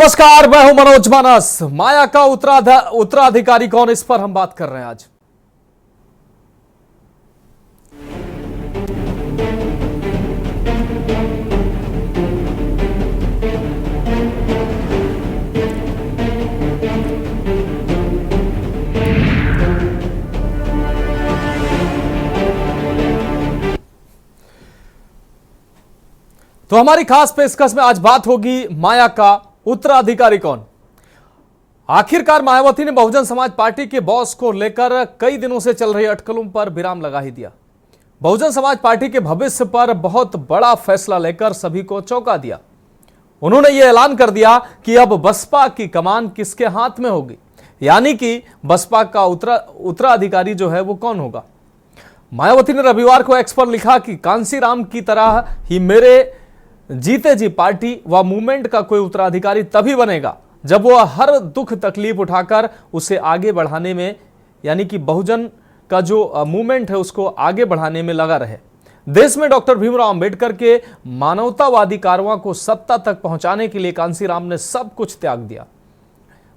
नमस्कार, मैं हूं मनोज मानस। माया का उत्तराधिकारी कौन, इस पर हम बात कर रहे हैं आज। तो हमारी खास पेशकश में आज बात होगी माया का उत्तराधिकारी कौन। आखिरकार मायावती ने बहुजन समाज पार्टी के बॉस को लेकर कई दिनों से चल रही अटकलों पर विराम लगा ही दिया। बहुजन समाज पार्टी के भविष्य पर बहुत बड़ा फैसला लेकर सभी को चौंका दिया। उन्होंने यह ऐलान कर दिया कि अब बसपा की कमान किसके हाथ में होगी, यानी कि बसपा का उत्तराधिकारी जो है वो कौन होगा। मायावती ने रविवार को एक्स पर लिखा कि कांसीराम की तरह ही मेरे जीते जी पार्टी व मूवमेंट का कोई उत्तराधिकारी तभी बनेगा जब वो हर दुख तकलीफ उठाकर उसे आगे बढ़ाने में, यानी कि बहुजन का जो मूवमेंट है उसको आगे बढ़ाने में लगा रहे। देश में डॉक्टर भीमराव अंबेडकर के मानवतावादी कारवां को सत्ता तक पहुंचाने के लिए कांसीराम ने सब कुछ त्याग दिया।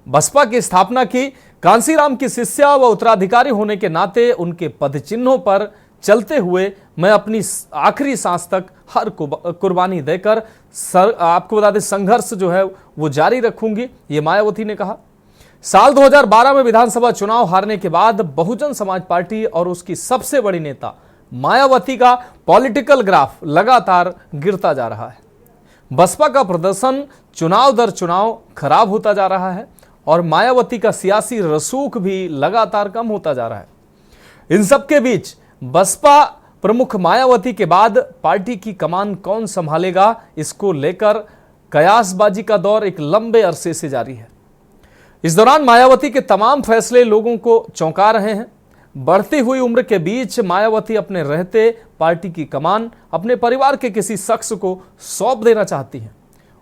बसपा की स्थापना की। कांसीराम की शिष्या व उत्तराधिकारी होने के नाते उनके पदचिन्हों पर चलते हुए मैं अपनी आखिरी सांस तक हर कुर्बानी देकर आपको बता दें संघर्ष जो है वो जारी रखूंगी, ये मायावती ने कहा। साल 2012 में विधानसभा चुनाव हारने के बाद बहुजन समाज पार्टी और उसकी सबसे बड़ी नेता मायावती का पॉलिटिकल ग्राफ लगातार गिरता जा रहा है। बसपा का प्रदर्शन चुनाव दर चुनाव खराब होता जा रहा है और मायावती का सियासी रसूख भी लगातार कम होता जा रहा है। इन सबके बीच बसपा प्रमुख मायावती के बाद पार्टी की कमान कौन संभालेगा, इसको लेकर कयासबाजी का दौर एक लंबे अरसे से जारी है। इस दौरान मायावती के तमाम फैसले लोगों को चौंका रहे हैं। बढ़ती हुई उम्र के बीच मायावती अपने रहते पार्टी की कमान अपने परिवार के किसी शख्स को सौंप देना चाहती हैं।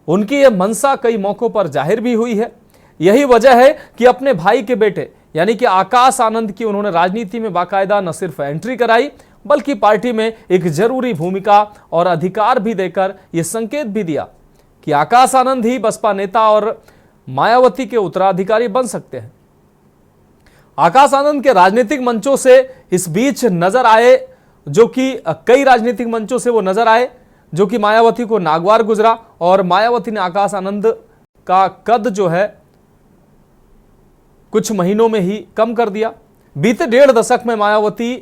उनकी यह मंशा कई मौकों पर जाहिर भी हुई है। यही वजह है कि अपने भाई के बेटे यानी कि आकाश आनंद की उन्होंने राजनीति में बाकायदा न सिर्फ एंट्री कराई बल्कि पार्टी में एक जरूरी भूमिका और अधिकार भी देकर यह संकेत भी दिया कि आकाश आनंद ही बसपा नेता और मायावती के उत्तराधिकारी बन सकते हैं। आकाश आनंद के राजनीतिक मंचों से इस बीच नजर आए, जो कि कई राजनीतिक मंचों से वो नजर आए जो कि मायावती को नागवार गुजरा और मायावती ने आकाश आनंद का कद जो है कुछ महीनों में ही कम कर दिया। बीते 1.5 दशक में मायावती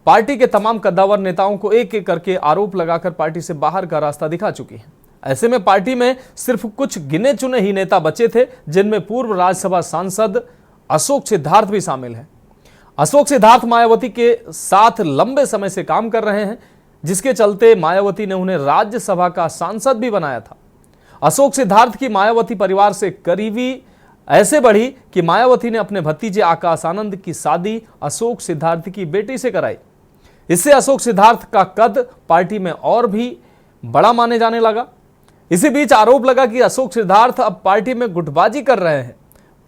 पार्टी के तमाम कद्दावर नेताओं को एक एक करके आरोप लगाकर पार्टी से बाहर का रास्ता दिखा चुकी है। ऐसे में पार्टी में सिर्फ कुछ गिने चुने ही नेता बचे थे, जिनमें पूर्व राज्यसभा सांसद अशोक सिद्धार्थ भी शामिल है। अशोक सिद्धार्थ मायावती के साथ लंबे समय से काम कर रहे हैं, जिसके चलते मायावती ने उन्हें राज्यसभा का सांसद भी बनाया था। अशोक सिद्धार्थ की मायावती परिवार से करीबी ऐसे बढ़ी कि मायावती ने अपने भतीजे आकाश आनंद की शादी अशोक सिद्धार्थ की बेटी से कराई। इससे अशोक सिद्धार्थ का कद पार्टी में और भी बड़ा माने जाने लगा। इसी बीच आरोप लगा कि अशोक सिद्धार्थ अब पार्टी में गुटबाजी कर रहे हैं।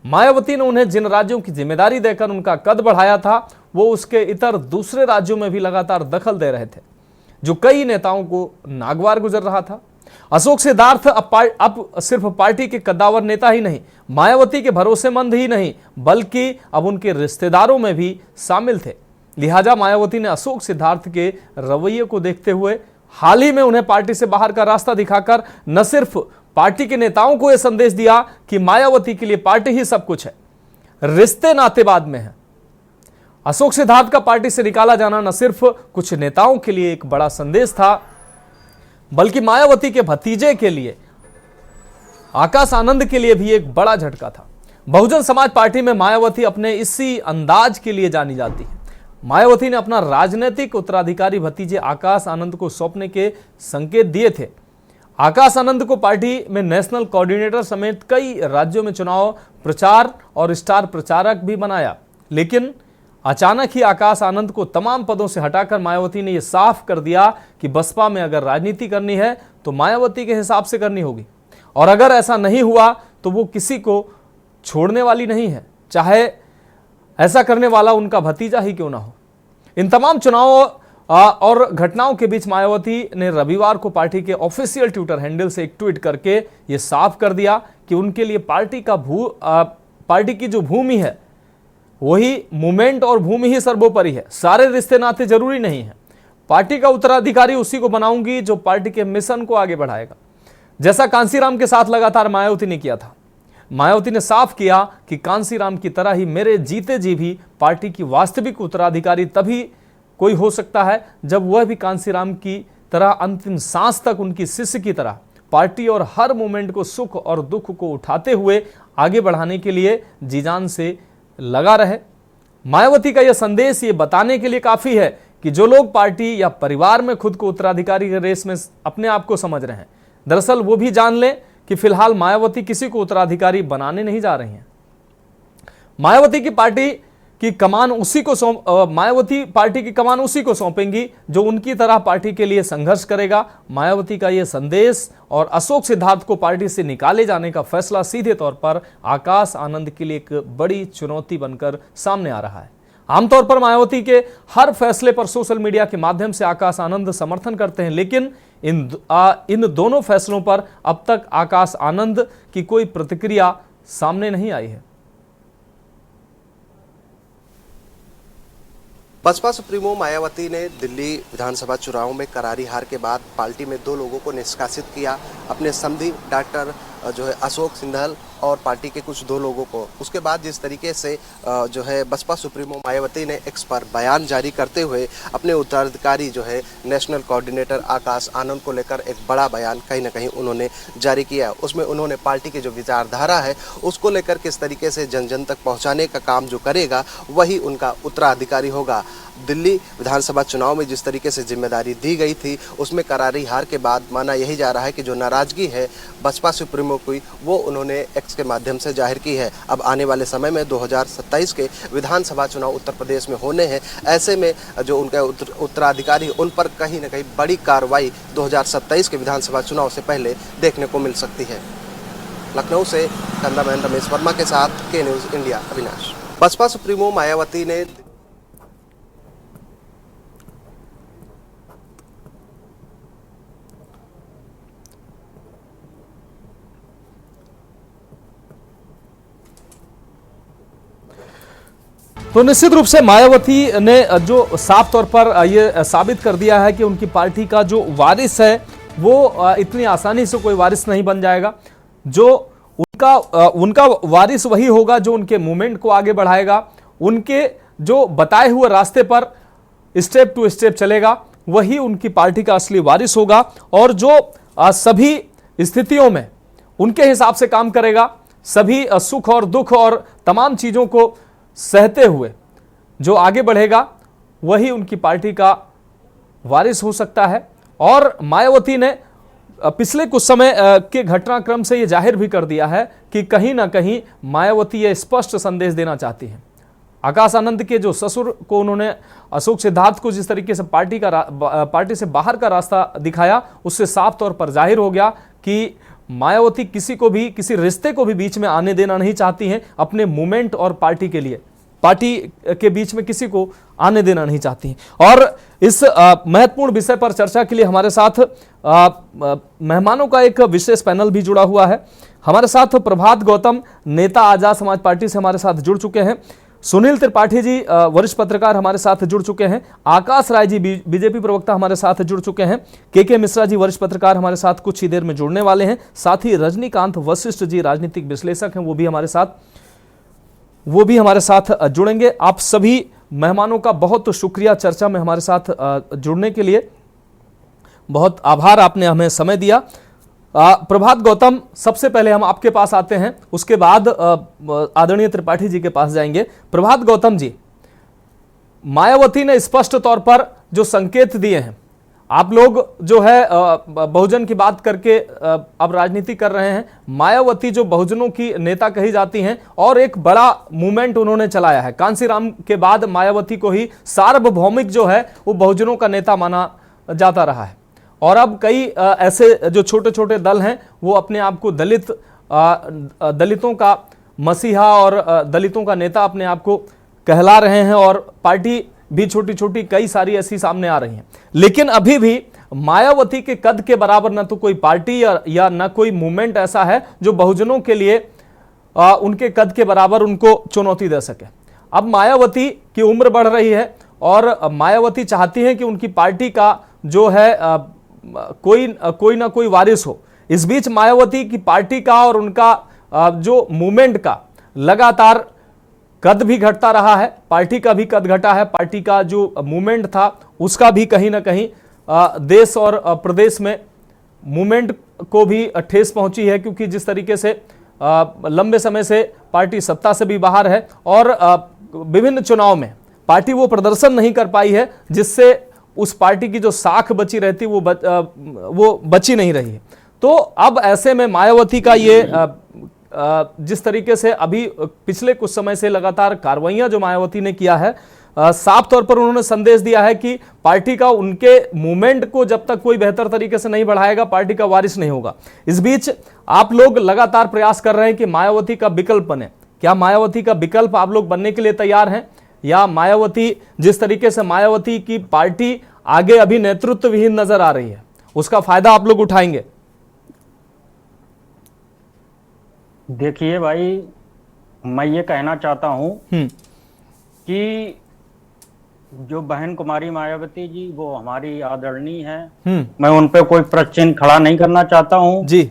मायावती ने उन्हें जिन राज्यों की जिम्मेदारी देकर उनका कद बढ़ाया था, वो उसके इतर दूसरे राज्यों में भी लगातार दखल दे रहे थे, जो कई नेताओं को नागवार गुजर रहा था। अशोक सिद्धार्थ अब सिर्फ पार्टी के कद्दावर नेता ही नहीं, मायावती के भरोसेमंद ही नहीं, बल्कि अब उनके रिश्तेदारों में भी शामिल थे। लिहाजा मायावती ने अशोक सिद्धार्थ के रवैये को देखते हुए हाल ही में उन्हें पार्टी से बाहर का रास्ता दिखाकर न सिर्फ पार्टी के नेताओं को यह संदेश दिया कि मायावती के लिए पार्टी ही सब कुछ है, रिश्ते नाते बाद में है। अशोक सिद्धार्थ का पार्टी से निकाला जाना न सिर्फ कुछ नेताओं के लिए एक बड़ा संदेश था, बल्कि मायावती के भतीजे के लिए, आकाश आनंद के लिए भी एक बड़ा झटका था। बहुजन समाज पार्टी में मायावती अपने इसी अंदाज के लिए जानी जाती है। मायावती ने अपना राजनीतिक उत्तराधिकारी भतीजे आकाश आनंद को सौंपने के संकेत दिए थे। आकाश आनंद को पार्टी में नेशनल कोऑर्डिनेटर समेत कई राज्यों में चुनाव प्रचार और स्टार प्रचारक भी बनाया, लेकिन अचानक ही आकाश आनंद को तमाम पदों से हटाकर मायावती ने यह साफ कर दिया कि बसपा में अगर राजनीति करनी है तो मायावती के हिसाब से करनी होगी, और अगर ऐसा नहीं हुआ तो वो किसी को छोड़ने वाली नहीं है, चाहे ऐसा करने वाला उनका भतीजा ही क्यों ना हो। इन तमाम चुनावों और घटनाओं के बीच मायावती ने रविवार को पार्टी के ऑफिशियल ट्विटर हैंडल से एक ट्वीट करके यह साफ कर दिया कि उनके लिए पार्टी की जो भूमि है वही मूवमेंट और भूमि ही सर्वोपरि है। सारे रिश्ते नाते जरूरी नहीं है। पार्टी का उत्तराधिकारी उसी को बनाऊंगी जो पार्टी के मिशन को आगे बढ़ाएगा, जैसा कांसीराम के साथ लगातार मायावती ने किया था। मायावती ने साफ किया कि कांसीराम की तरह ही मेरे जीते जी भी पार्टी की वास्तविक उत्तराधिकारी तभी कोई हो सकता है जब वह भी कांसीराम की तरह अंतिम सांस तक उनकी शिष्य की तरह पार्टी और हर मूवमेंट को सुख और दुख को उठाते हुए आगे बढ़ाने के लिए जी जान से लगा रहे। मायावती का यह संदेश ये बताने के लिए काफी है कि जो लोग पार्टी या परिवार में खुद को उत्तराधिकारी के रेस में अपने आप को समझ रहे हैं, दरअसल वो भी जान लें कि फिलहाल मायावती किसी को उत्तराधिकारी बनाने नहीं जा रही हैं। मायावती पार्टी की कमान उसी को सौंपेंगी जो उनकी तरह पार्टी के लिए संघर्ष करेगा। मायावती का यह संदेश और अशोक सिद्धार्थ को पार्टी से निकाले जाने का फैसला सीधे तौर पर आकाश आनंद के लिए एक बड़ी चुनौती बनकर सामने आ रहा है। आमतौर पर मायावती के हर फैसले पर सोशल मीडिया के माध्यम से आकाश आनंद समर्थन करते हैं, लेकिन इन दोनों फैसलों पर अब तक आकाश आनंद की कोई प्रतिक्रिया सामने नहीं आई है। बसपा सुप्रीमो मायावती ने दिल्ली विधानसभा चुनाव में करारी हार के बाद पार्टी में 2 लोगों को निष्कासित किया, अपने समधी डॉक्टर अशोक सिंघल और पार्टी के कुछ 2 लोगों को। उसके बाद जिस तरीके से बसपा सुप्रीमो मायावती ने एक्स पर बयान जारी करते हुए अपने उत्तराधिकारी नेशनल कोऑर्डिनेटर आकाश आनंद को लेकर एक बड़ा बयान कहीं ना कहीं उन्होंने जारी किया। उसमें उन्होंने पार्टी की जो विचारधारा है उसको लेकर किस तरीके से जन जन तक पहुंचाने का काम जो करेगा वही उनका उत्तराधिकारी होगा। दिल्ली विधानसभा चुनाव में जिस तरीके से जिम्मेदारी दी गई थी उसमें करारी हार के बाद माना यही जा रहा है कि जो नाराजगी है बसपा सुप्रीमो की वो उन्होंने एक्स के माध्यम से जाहिर की है। अब आने वाले समय में 2027 के विधानसभा चुनाव उत्तर प्रदेश में होने हैं। ऐसे में जो उनके उत्तराधिकारी उन पर कहीं ना कहीं बड़ी कार्रवाई 2027 के विधानसभा चुनाव से पहले देखने को मिल सकती है। लखनऊ से कैमरामैन रमेश वर्मा के साथ K news India Avinash. Baspa supremo Mayawati ने तो निश्चित रूप से मायावती ने जो साफ तौर पर यह साबित कर दिया है कि उनकी पार्टी का जो वारिस है वो इतनी आसानी से कोई वारिस नहीं बन जाएगा। जो उनका वारिस वही होगा जो उनके मूवमेंट को आगे बढ़ाएगा, उनके जो बताए हुए रास्ते पर स्टेप टू स्टेप चलेगा, वही उनकी पार्टी का असली वारिस होगा और जो सभी स्थितियों में उनके हिसाब से काम करेगा, सभी सुख और दुख और तमाम चीजों को सहते हुए जो आगे बढ़ेगा वही उनकी पार्टी का वारिस हो सकता है। और मायावती ने पिछले कुछ समय के घटनाक्रम से यह जाहिर भी कर दिया है कि कहीं ना कहीं मायावती यह स्पष्ट संदेश देना चाहती हैं। आकाश आनंद के जो ससुर को उन्होंने अशोक सिद्धार्थ को जिस तरीके से पार्टी से बाहर का रास्ता दिखाया, उससे साफ तौर पर जाहिर हो गया कि मायावती किसी को भी किसी रिश्ते को भी बीच में आने देना नहीं चाहती हैं। अपने मूवमेंट और पार्टी के लिए पार्टी के बीच में किसी को आने देना नहीं चाहती हैं। और इस महत्वपूर्ण विषय पर चर्चा के लिए हमारे साथ मेहमानों का एक विशेष पैनल भी जुड़ा हुआ है। हमारे साथ प्रभात गौतम, नेता आजाद समाज पार्टी से हमारे साथ जुड़ चुके हैं। सुनील त्रिपाठी जी वरिष्ठ पत्रकार हमारे साथ जुड़ चुके हैं। आकाश राय जी बीजेपी प्रवक्ता हमारे साथ जुड़ चुके हैं। के मिश्रा जी वरिष्ठ पत्रकार हमारे साथ कुछ ही देर में जुड़ने वाले हैं। साथ ही रजनीकांत वशिष्ठ जी राजनीतिक विश्लेषक हैं, वो भी हमारे साथ जुड़ेंगे। आप सभी मेहमानों का बहुत शुक्रिया चर्चा में हमारे साथ जुड़ने के लिए, बहुत आभार, आपने हमें समय दिया। प्रभात गौतम, सबसे पहले हम आपके पास आते हैं, उसके बाद आदरणीय त्रिपाठी जी के पास जाएंगे। प्रभात गौतम जी, मायावती ने स्पष्ट तौर पर जो संकेत दिए हैं, आप लोग जो है बहुजन की बात करके अब राजनीति कर रहे हैं। मायावती जो बहुजनों की नेता कही जाती हैं और एक बड़ा मूवमेंट उन्होंने चलाया है। कांसीराम के बाद मायावती को ही सार्वभौमिक जो है वो बहुजनों का नेता माना जाता रहा है। और अब कई ऐसे जो छोटे छोटे दल हैं वो अपने आप को दलितों का मसीहा और दलितों का नेता अपने आप को कहला रहे हैं और पार्टी भी छोटी छोटी कई सारी ऐसी सामने आ रही हैं। लेकिन अभी भी मायावती के कद के बराबर न तो कोई पार्टी या न कोई मूवमेंट ऐसा है जो बहुजनों के लिए उनके कद के बराबर उनको चुनौती दे सके। अब मायावती की उम्र बढ़ रही है और मायावती चाहती हैं कि उनकी पार्टी का जो है कोई ना कोई वारिस हो। इस बीच मायावती की पार्टी का और उनका जो मूवमेंट का लगातार कद भी घटता रहा है, पार्टी का भी कद घटा है, पार्टी का जो मूवमेंट था उसका भी कहीं ना कहीं देश और प्रदेश में मूवमेंट को भी ठेस पहुंची है, क्योंकि जिस तरीके से लंबे समय से पार्टी सत्ता से भी बाहर है और विभिन्न चुनाव में पार्टी वो प्रदर्शन नहीं कर पाई है जिससे उस पार्टी की जो साख बची रहती वो बची नहीं रही है। तो अब ऐसे में मायावती का ये जिस तरीके से अभी पिछले कुछ समय से लगातार कार्रवाइयां जो मायावती ने किया है, साफ तौर पर उन्होंने संदेश दिया है कि पार्टी का उनके मूवमेंट को जब तक कोई बेहतर तरीके से नहीं बढ़ाएगा पार्टी का वारिस नहीं होगा। इस बीच आप लोग लगातार प्रयास कर रहे हैं कि मायावती का विकल्प बने। क्या मायावती का विकल्प आप लोग बनने के लिए तैयार हैं, या मायावती जिस तरीके से मायावती की पार्टी आगे अभी नेतृत्व विहीन नजर आ रही है उसका फायदा आप लोग उठाएंगे? देखिए भाई, मैं ये कहना चाहता हूं कि जो बहन कुमारी मायावती जी वो हमारी आदरणीय है। मैं उन पे कोई प्रश्न चिन्ह खड़ा नहीं करना चाहता हूं जी,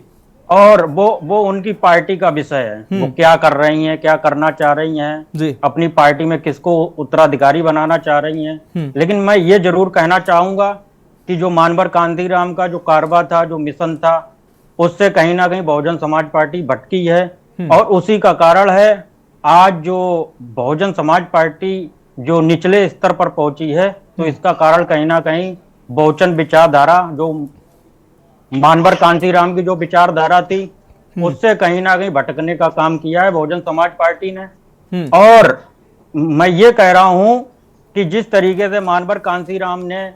और वो उनकी पार्टी का विषय है। वो क्या कर रही हैं, क्या करना चाह रही हैं जी, अपनी पार्टी में किसको उत्तराधिकारी बनाना चाह रही हैं। लेकिन मैं ये जरूर कहना चाहूंगा कि जो मानवर कांतीराम का जो कारवा था, जो मिशन था, उससे कहीं ना कहीं बहुजन समाज पार्टी भटकी है। और उसी का कारण है आज जो बहुजन समाज पार्टी जो निचले स्तर पर पहुंची है। तो इसका कारण कहीं ना कहीं बहुजन विचारधारा, जो मानवर कांतीराम की जो विचारधारा थी, उससे कहीं ना कहीं भटकने का काम किया है बहुजन समाज पार्टी ने। और मैं ये कह रहा हूं कि जिस तरीके से मानवर कांतीराम ने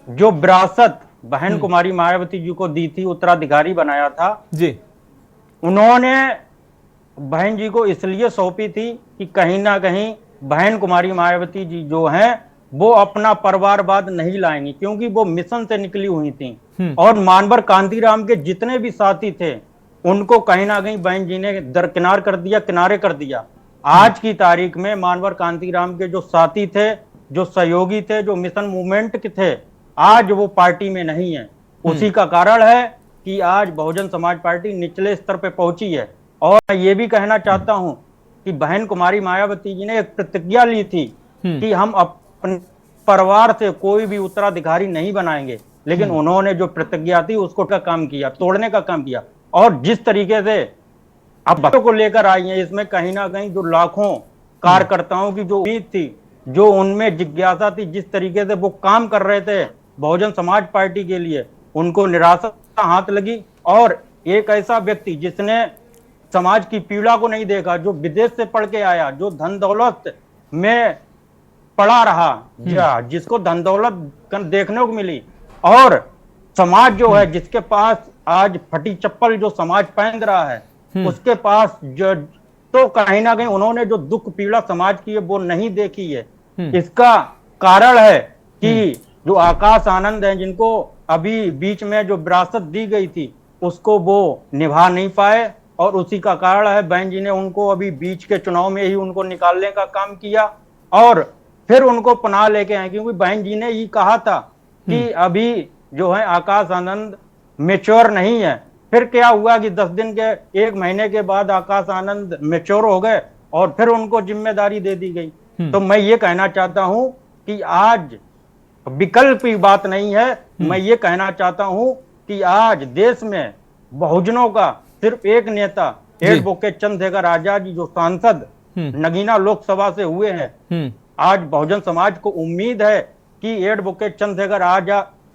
जो विरासत बहन कुमारी मायावती जी को दी थी, उत्तराधिकारी बनाया था जी, उन्होंने बहन जी को इसलिए सौंपी थी कि कहीं ना कहीं बहन कुमारी मायावती जी जो हैं वो अपना परिवारवाद नहीं लाएंगी, क्योंकि वो मिशन से निकली हुई थी। और मानवर कांतीराम के जितने भी साथी थे उनको कहीं ना कहीं बहन जी ने दरकिनार कर दिया, किनारे कर दिया। आज की तारीख में मानवर कांतीराम के जो साथी थे, जो सहयोगी थे, जो मिशन मूवमेंट के थे, आज वो पार्टी में नहीं है। उसी का कारण है कि आज बहुजन समाज पार्टी निचले स्तर पे पहुंची है। और मैं ये भी कहना चाहता हूं कि बहन कुमारी मायावती जी ने एक प्रतिज्ञा ली थी कि हम अपने परिवार से कोई भी उत्तराधिकारी नहीं बनाएंगे, लेकिन उन्होंने जो प्रतिज्ञा थी उसको का काम किया, तोड़ने का काम किया। और जिस तरीके से अब बच्चों को लेकर आई है, इसमें कहीं ना कहीं जो लाखों कार्यकर्ताओं की जो उम्मीद थी, जो उनमें जिज्ञासा थी, जिस तरीके से वो काम कर रहे थे बहुजन समाज पार्टी के लिए, उनको निराशा हाथ लगी। और एक ऐसा व्यक्ति जिसने समाज की पीड़ा को नहीं देखा, जो विदेश से पढ़ के आया, जो धन दौलत में पड़ा रहा, जिसको धन दौलत देखने को मिली, और समाज जो है जिसके पास आज फटी चप्पल जो समाज पहन रहा है, उसके पास जो तो कहीं ना कहीं उन्होंने जो दुख पीड़ा समाज की है वो नहीं देखी है। इसका कारण है कि जो आकाश आनंद है, जिनको अभी बीच में जो विरासत दी गई थी उसको वो निभा नहीं पाए। और उसी का कारण है बहन जी ने उनको अभी बीच के चुनाव में ही उनको निकालने का काम किया और फिर उनको पनाह लेके आए, क्योंकि बहन जी ने ये कहा था कि अभी जो है आकाश आनंद मेच्योर नहीं है। फिर क्या हुआ कि 10 दिन के 1 महीने के बाद आकाश आनंद मेच्योर हो गए और फिर उनको जिम्मेदारी दे दी गई। तो मैं ये कहना चाहता हूं कि आज विकल्प की बात नहीं है। मैं ये कहना चाहता हूं कि आज देश में बहुजनों का सिर्फ एक नेता एडवोकेट चंद्रशेखर आजाद जी, जो सांसद नगीना लोकसभा से हुए हैं, आज बहुजन समाज को उम्मीद है कि एडवोकेट चंद्रशेखर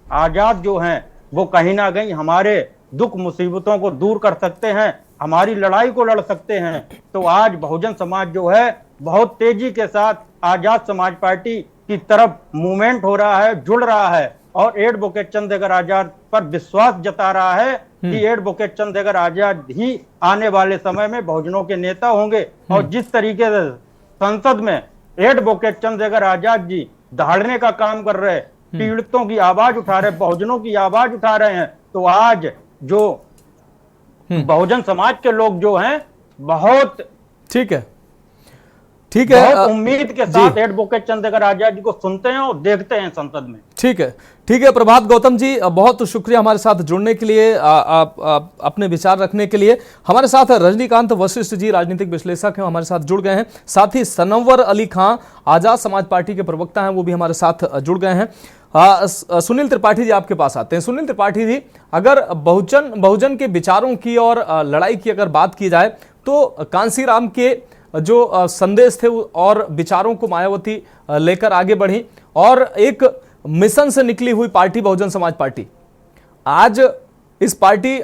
आजाद जो हैं वो कहीं ना कहीं हमारे दुख मुसीबतों को दूर कर सकते हैं, हमारी लड़ाई को लड़ सकते हैं। तो आज बहुजन समाज जो है बहुत तेजी के साथ आजाद समाज पार्टी की तरफ मूवमेंट हो रहा है, जुड़ रहा है और एडवोकेट चंद्रशेखर आजाद पर विश्वास जता रहा है कि एडवोकेट चंद्रशेखर आजाद ही आने वाले समय में बहुजनों के नेता होंगे। और जिस तरीके से संसद में एडवोकेट चंद्रशेखर आजाद जी दहाड़ने का काम कर रहे, पीड़ितों की आवाज उठा रहे, बहुजनों की आवाज उठा रहे हैं। तो आज जो बहुजन समाज के लोग जो हैं, बहुत ठीक है, ठीक है, बहुत उम्मीद के साथ एडवोकेट चंद्रशेखर आजाद जी को सुनते हैं और देखते हैं संसद में। ठीक है, ठीक है। प्रभात गौतम जी, बहुत शुक्रिया हमारे साथ जुड़ने के लिए, अपने विचार रखने के लिए। हमारे साथ रजनीकांत वशिष्ठ जी, राजनीतिक विश्लेषक हैं, हमारे साथ जुड़ गए हैं। साथ ही सनवर अली खां, आजाद समाज पार्टी के प्रवक्ता हैं, वो भी हमारे साथ जुड़ गए हैं। सुनील त्रिपाठी जी, आपके पास आते हैं। सुनील त्रिपाठी जी, अगर बहुजन के विचारों की और लड़ाई की अगर बात की जाए तो कांसीराम के जो संदेश थे और विचारों को मायावती लेकर आगे बढ़ी और एक मिशन से निकली हुई पार्टी बहुजन समाज पार्टी। आज इस पार्टी,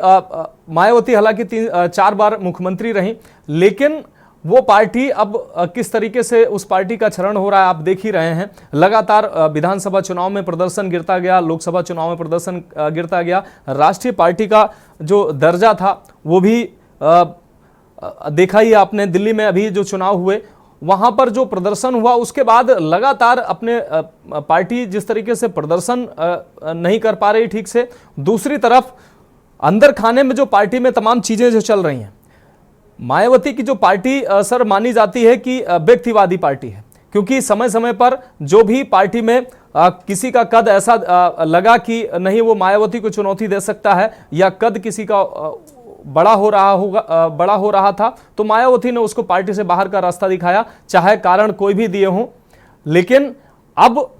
मायावती हालांकि 4 बार मुख्यमंत्री रही, लेकिन वो पार्टी अब किस तरीके से उस पार्टी का क्षरण हो रहा है आप देख ही रहे हैं। लगातार विधानसभा चुनाव में प्रदर्शन गिरता गया, लोकसभा चुनाव में प्रदर्शन गिरता गया, राष्ट्रीय पार्टी का जो दर्जा था वो भी देखा ही आपने। दिल्ली में अभी जो चुनाव हुए वहां पर जो प्रदर्शन हुआ, उसके बाद लगातार अपने पार्टी जिस तरीके से प्रदर्शन नहीं कर पा रही ठीक से, दूसरी तरफ अंदर खाने में जो पार्टी में तमाम चीजें जो चल रही हैं। मायावती की जो पार्टी सर मानी जाती है कि व्यक्तिवादी पार्टी है, क्योंकि समय समय पर जो भी पार्टी में किसी का कद ऐसा लगा कि नहीं वो मायावती को चुनौती दे सकता है या कद किसी का बड़ा हो रहा था, तो मायावती ने उसको पार्टी से बाहर का रास्ता दिखाया, चाहे कारण कोई भी दिए हों। लेकिन अब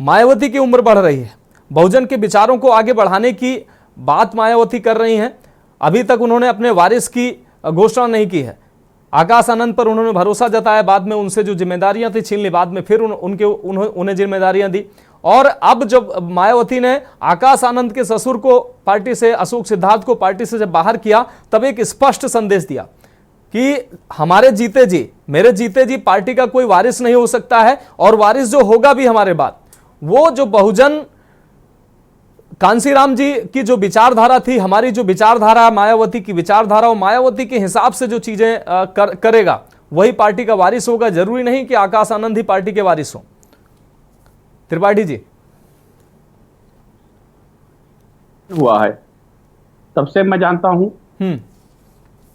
मायावती की उम्र बढ़ रही है, बहुजन के विचारों को आगे बढ़ाने की बात मायावती कर रही हैं। अभी तक उन्होंने अपने वारिस की घोषणा नहीं की है। आकाश आनंद पर उन्होंने भरोसा जताया, बाद में उनसे जो जिम्मेदारियां थी छीन ली, बाद में फिर उन्हें जिम्मेदारियां दी। और अब जब मायावती ने आकाश आनंद के ससुर को पार्टी से, अशोक सिद्धार्थ को पार्टी से जब बाहर किया, तब एक स्पष्ट संदेश दिया कि हमारे जीते जी, मेरे जीते जी पार्टी का कोई वारिस नहीं हो सकता है, और वारिस जो होगा भी हमारे बाद, वो जो बहुजन कांसीराम जी की जो विचारधारा थी, हमारी जो विचारधारा, मायावती की विचारधारा, और मायावती के हिसाब से जो चीजें करेगा वही पार्टी का वारिस होगा। जरूरी नहीं कि आकाश आनंद ही पार्टी के वारिस हो। त्रिपाठी जी, हुआ है तब से मैं जानता हूं,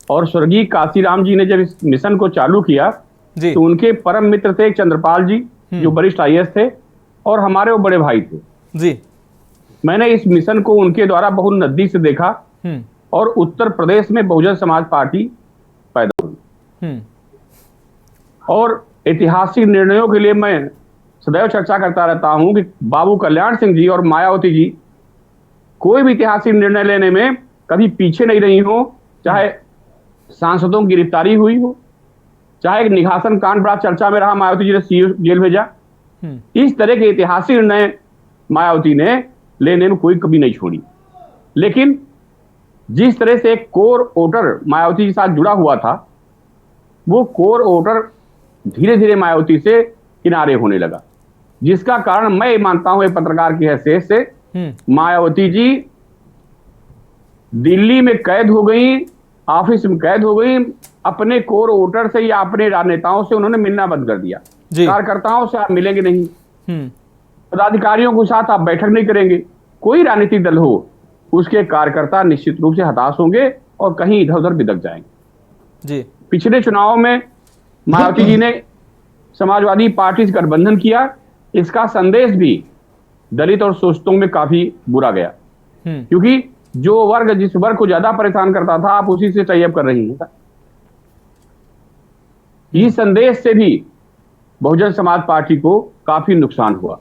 और स्वर्गीय कांसीराम जी ने जब इस मिशन को चालू किया जी, तो उनके परम मित्र थे चंद्रपाल जी, जो वरिष्ठ आईएएस थे, और हमारे वो बड़े भाई थे जी। मैंने इस मिशन को उनके द्वारा बहुत नजदीक से देखा, और उत्तर प्रदेश में बहुजन समाज पार्टी पैदा हुई, और ऐतिहासिक निर्णयों के लिए मैं सदैव चर्चा करता रहता हूं कि बाबू कल्याण सिंह जी और मायावती जी कोई भी ऐतिहासिक निर्णय लेने में कभी पीछे नहीं रही हो, चाहे सांसदों की गिरफ्तारी हुई हो, चाहे निघासन कांड बड़ा चर्चा में रहा, मायावती जी ने सीओ जेल भेजा। इस तरह के ऐतिहासिक निर्णय मायावती ने लेने में कोई कभी नहीं छोड़ी। लेकिन जिस तरह से एक कोर वोटर मायावती के साथ जुड़ा हुआ था, वो कोर वोटर धीरे धीरे मायावती से किनारे होने लगा, जिसका कारण मैं मानता हूं एक पत्रकार की हैसियत से, मायावती जी दिल्ली में कैद हो गई, ऑफिस में कैद हो गई, अपने कोर वोटर से या अपने राजनेताओं से उन्होंने मिलना बंद कर दिया। कार्यकर्ताओं से आप मिलेंगे नहीं, पदाधिकारियों के साथ आप बैठक नहीं करेंगे। कोई राजनीतिक दल हो, उसके कार्यकर्ता निश्चित रूप से हताश होंगे और कहीं इधर उधर बिदक जाएंगे। जी। पिछले चुनाव में मायावती जी ने समाजवादी पार्टी से गठबंधन किया, इसका संदेश भी दलित और शोषितों में काफी बुरा गया, क्योंकि जो वर्ग जिस वर्ग को ज्यादा परेशान करता था, आप उसी से टाई अप कर रही हैं। इस संदेश से भी बहुजन समाज पार्टी को काफी नुकसान हुआ।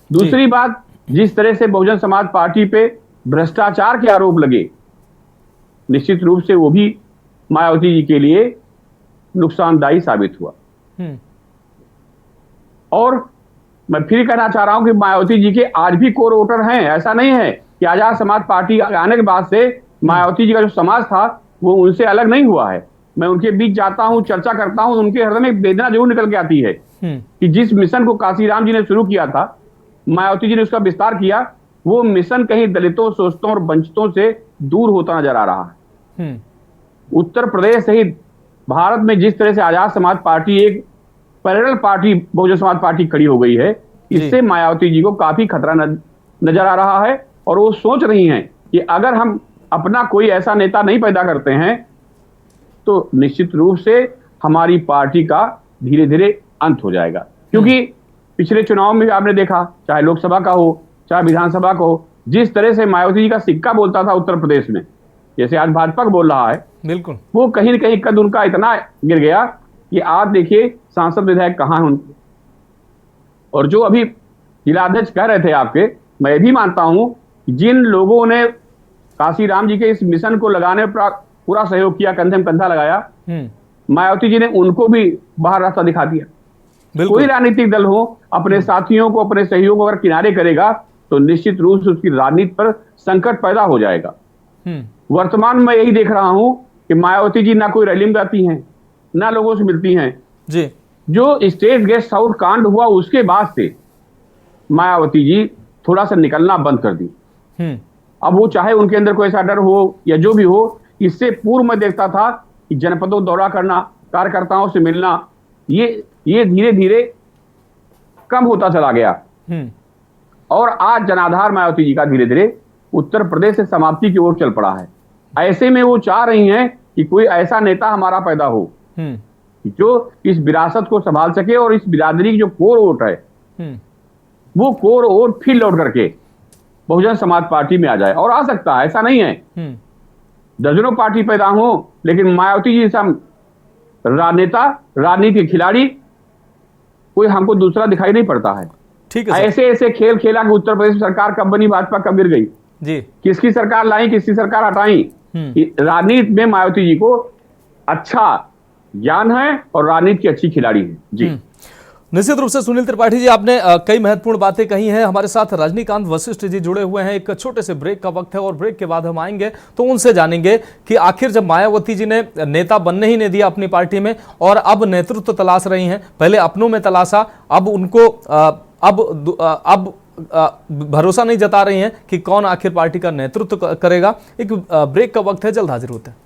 दूसरी बात, जिस तरह से बहुजन समाज पार्टी पे भ्रष्टाचार के आरोप लगे, निश्चित रूप से वो भी मायावती जी के लिए नुकसानदायी साबित हुआ। और मैं फिर कहना चाह रहा हूं कि मायावती जी के आज भी कोर वोटर हैं। ऐसा नहीं है कि आजाद समाज पार्टी आने के बाद से मायावती जी का जो समाज था वो उनसे अलग नहीं हुआ है। मैं उनके बीच जाता हूं, चर्चा करता हूं, उनके हृदय में वेदना जरूर निकल के आती है कि जिस मिशन को कांसीराम जी ने शुरू किया था, मायावती जी ने उसका विस्तार किया, वो मिशन कहीं दलितों, शोषितों और वंचितों से दूर होता नजर आ रहा है। उत्तर प्रदेश सहित भारत में जिस तरह से आजाद समाज पार्टी एक parallel party Bahujan Samaj party खड़ी हो गई है, इससे मायावती जी को काफी खतरा नजर आ रहा है। और वो सोच रही हैं कि अगर हम अपना कोई ऐसा नेता नहीं पैदा करते हैं तो निश्चित रूप से हमारी पार्टी का धीरे धीरे अंत हो जाएगा। क्योंकि पिछले चुनाव में भी आपने देखा, चाहे लोकसभा का हो चाहे विधानसभा का हो, जिस तरह से मायावती जी का सिक्का बोलता था उत्तर प्रदेश में, जैसे आज भाजपा को बोल रहा है, बिल्कुल वो कहीं न कहीं कद उनका इतना गिर गया कि आज देखिए सांसद विधायक कहां हैं उनके। और जो अभी जिलाध्यक्ष कह रहे थे आपके, मैं भी मानता हूं कि जिन लोगों ने काशीराम जी के इस मिशन को लगाने पर पूरा सहयोग किया, कंधे में कंधा लगाया, मायावती जी ने उनको भी बाहर रास्ता दिखा दिया। कोई राजनीतिक दल हो अपने साथियों को, अपने सहयोग अगर किनारे करेगा तो निश्चित रूप से उसकी राजनीति पर संकट पैदा हो जाएगा। वर्तमान में यही देख रहा हूं कि मायावती जी ना कोई रैली में जाती हैं, ना लोगों से मिलती हैं जी। जो स्टेट गेस्ट हाउस कांड हुआ उसके बाद से मायावती जी थोड़ा सा निकलना बंद कर दी। अब वो चाहे उनके अंदर कोई ऐसा डर हो या जो भी हो, इससे पूर्व में देखता था कि जनपदों दौरा करना, कार्यकर्ताओं से मिलना, ये धीरे धीरे कम होता चला गया। और आज जनाधार मायावती जी का धीरे धीरे उत्तर प्रदेश से समाप्ति की ओर चल पड़ा है। ऐसे में वो चाह रही हैं कि कोई ऐसा नेता हमारा पैदा हो जो इस विरासत को संभाल सके और इस बिरादरी की जो कोर वोट है वो कोर वोट फिर लौट करके बहुजन समाज पार्टी में आ जाए। और आ सकता है, ऐसा नहीं है, दर्जनों पार्टी पैदा हो, लेकिन मायावती जी जैसा राजनेता, राजनीति के खिलाड़ी कोई हमको दूसरा दिखाई नहीं पड़ता है। ठीक है, ऐसे ऐसे खेल खेला कि उत्तर प्रदेश सरकार कब बनी, भाजपा कब गिर गई जी, किसकी सरकार लाई, किसकी सरकार हटाई। राजनीति में मायावती जी को अच्छा ज्ञान है और राजनीति की अच्छी खिलाड़ी है जी। निश्चित रूप से सुनील त्रिपाठी जी, आपने कई महत्वपूर्ण बातें कही हैं। हमारे साथ रजनीकांत वशिष्ठ जी जुड़े हुए हैं। एक छोटे से ब्रेक का वक्त है और ब्रेक के बाद हम आएंगे तो उनसे जानेंगे कि आखिर जब मायावती जी ने नेता बनने ही नहीं दिया अपनी पार्टी में और अब नेतृत्व तलाश रही हैं, पहले अपनों में तलाशा, अब उनको अब भरोसा नहीं जता रही हैं कि कौन आखिर पार्टी का नेतृत्व करेगा। एक ब्रेक का वक्त है, जल्द हाजिर होते हैं।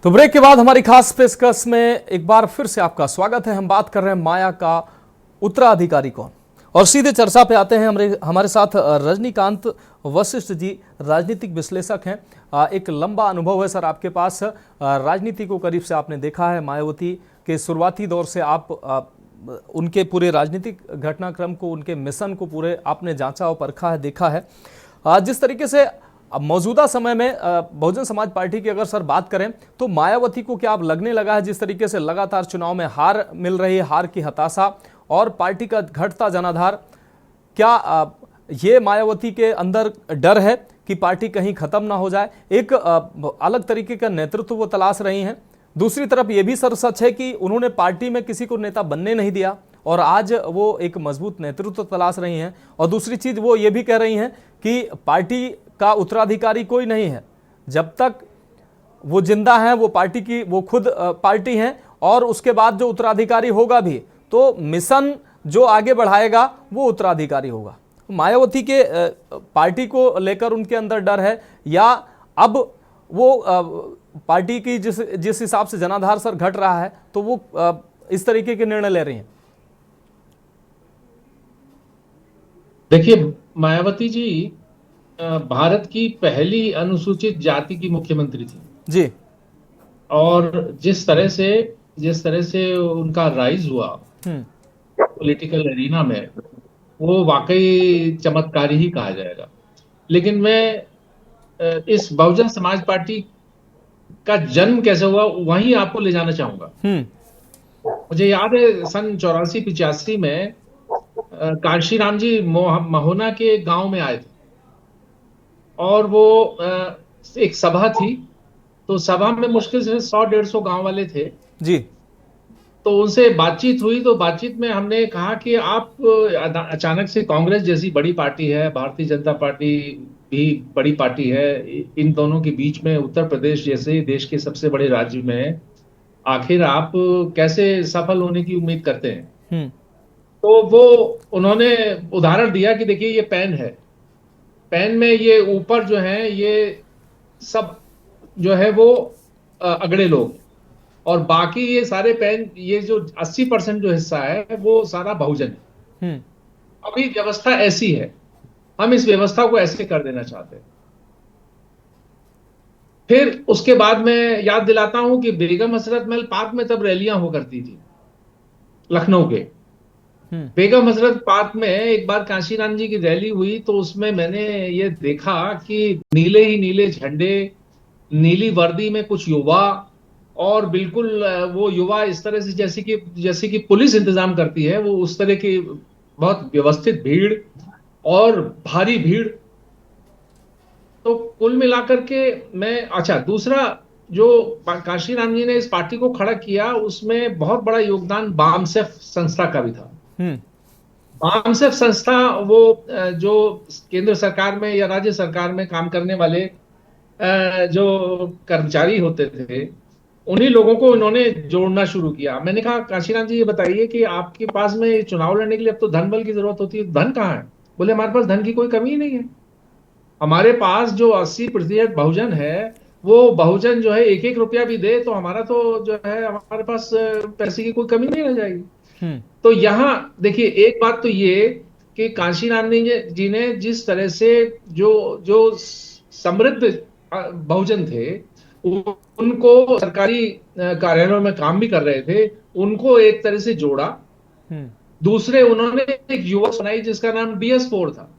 तो ब्रेक के बाद हमारी खास पेशकश में एक बार फिर से आपका स्वागत है। हम बात कर रहे हैं माया का उत्तराधिकारी कौन, और सीधे चर्चा पे आते हैं। हमारे साथ रजनीकांत वशिष्ठ जी राजनीतिक विश्लेषक हैं। एक लंबा अनुभव है सर आपके पास, राजनीति को करीब से आपने देखा है। मायावती के शुरुआती दौर से आप उनके पूरे राजनीतिक घटनाक्रम को, उनके मिशन को पूरे आपने जांचा और परखा है, देखा है। जिस तरीके से अब मौजूदा समय में बहुजन समाज पार्टी की अगर सर बात करें तो मायावती को क्या अब लगने लगा है, जिस तरीके से लगातार चुनाव में हार मिल रही है, हार की हताशा और पार्टी का घटता जनाधार, क्या ये मायावती के अंदर डर है कि पार्टी कहीं खत्म ना हो जाए? एक अलग तरीके का नेतृत्व वो तलाश रही हैं। दूसरी तरफ ये भी सर सच है कि उन्होंने पार्टी में किसी को नेता बनने नहीं दिया और आज वो एक मजबूत नेतृत्व तलाश रही हैं। और दूसरी चीज वो ये भी कह रही हैं कि पार्टी का उत्तराधिकारी कोई नहीं है, जब तक वो जिंदा हैं वो पार्टी की, वो खुद पार्टी हैं, और उसके बाद जो उत्तराधिकारी होगा भी तो मिशन जो आगे बढ़ाएगा वो उत्तराधिकारी होगा। मायावती के पार्टी को लेकर उनके अंदर डर है, या अब वो पार्टी की जिस हिसाब से जनाधार सर घट रहा है तो वो इस तरीके के निर्णय ले रही हैं? देखिए, मायावती जी भारत की पहली अनुसूचित जाति की मुख्यमंत्री थी जी, और जिस तरह से उनका राइज हुआ पॉलिटिकल एरिना में, वो वाकई चमत्कारी ही कहा जाएगा। लेकिन मैं इस बहुजन समाज पार्टी का जन्म कैसे हुआ वहीं आपको ले जाना चाहूंगा। मुझे याद है सन 84-85 में काशीराम जी महोना के गांव में आए थे और वो एक सभा थी, तो सभा में मुश्किल से 100-150 गांव वाले थे जी। तो उनसे बातचीत हुई, तो बातचीत में हमने कहा कि आप अचानक से, कांग्रेस जैसी बड़ी पार्टी है, भारतीय जनता पार्टी भी बड़ी पार्टी है, इन दोनों के बीच में उत्तर प्रदेश जैसे देश के सबसे बड़े राज्य में आखिर आप कैसे सफल होने की उम्मीद करते हैं? तो वो उन्होंने उदाहरण दिया कि देखिए ये पेन है, पेन में ये ऊपर जो है ये सब जो है वो अगड़े लोग, और बाकी ये सारे पेन, ये जो 80% जो हिस्सा है वो सारा बहुजन है। अभी व्यवस्था ऐसी है, हम इस व्यवस्था को ऐसे कर देना चाहते हैं। फिर उसके बाद मैं याद दिलाता हूं कि बेगम हजरत महल पार्क में तब रैलियां हो करती थी लखनऊ के। बेगम हजरत पार्क में एक बार काशीराम जी की रैली हुई, तो उसमें मैंने ये देखा कि नीले ही नीले झंडे, नीली वर्दी में कुछ युवा, और बिल्कुल वो युवा इस तरह से जैसे कि पुलिस इंतजाम करती है, वो उस तरह की बहुत व्यवस्थित भीड़ और भारी भीड़। तो कुल मिलाकर के मैं, अच्छा दूसरा जो काशीराम जी ने इस पार्टी को खड़ा किया, उसमें बहुत बड़ा योगदान बामसेफ संस्था का भी था। बामसेफ संस्था वो जो केंद्र सरकार में या राज्य सरकार में काम करने वाले जो कर्मचारी होते थे, उन्हीं लोगों को इन्होंने जोड़ना शुरू किया। मैंने कहा काशीराम जी ये बताइए कि आपके पास में चुनाव लड़ने के लिए अब तो धन बल की जरूरत होती है, धन कहाँ है? बोले हमारे पास धन की कोई कमी ही नहीं है, हमारे पास जो 80% बहुजन है, वो बहुजन जो है एक एक रुपया भी दे तो हमारा तो जो है हमारे पास पैसे की कोई कमी नहीं रह जाएगी। तो यहाँ देखिए एक बात तो ये कि काशीराम जी ने जिस तरह से जो जो समृद्ध बहुजन थे, उनको सरकारी कार्यालयों में काम भी कर रहे थे, उनको एक तरह से जोड़ा। दूसरे उन्होंने एक युवा बनाई जिसका नाम BS4 था,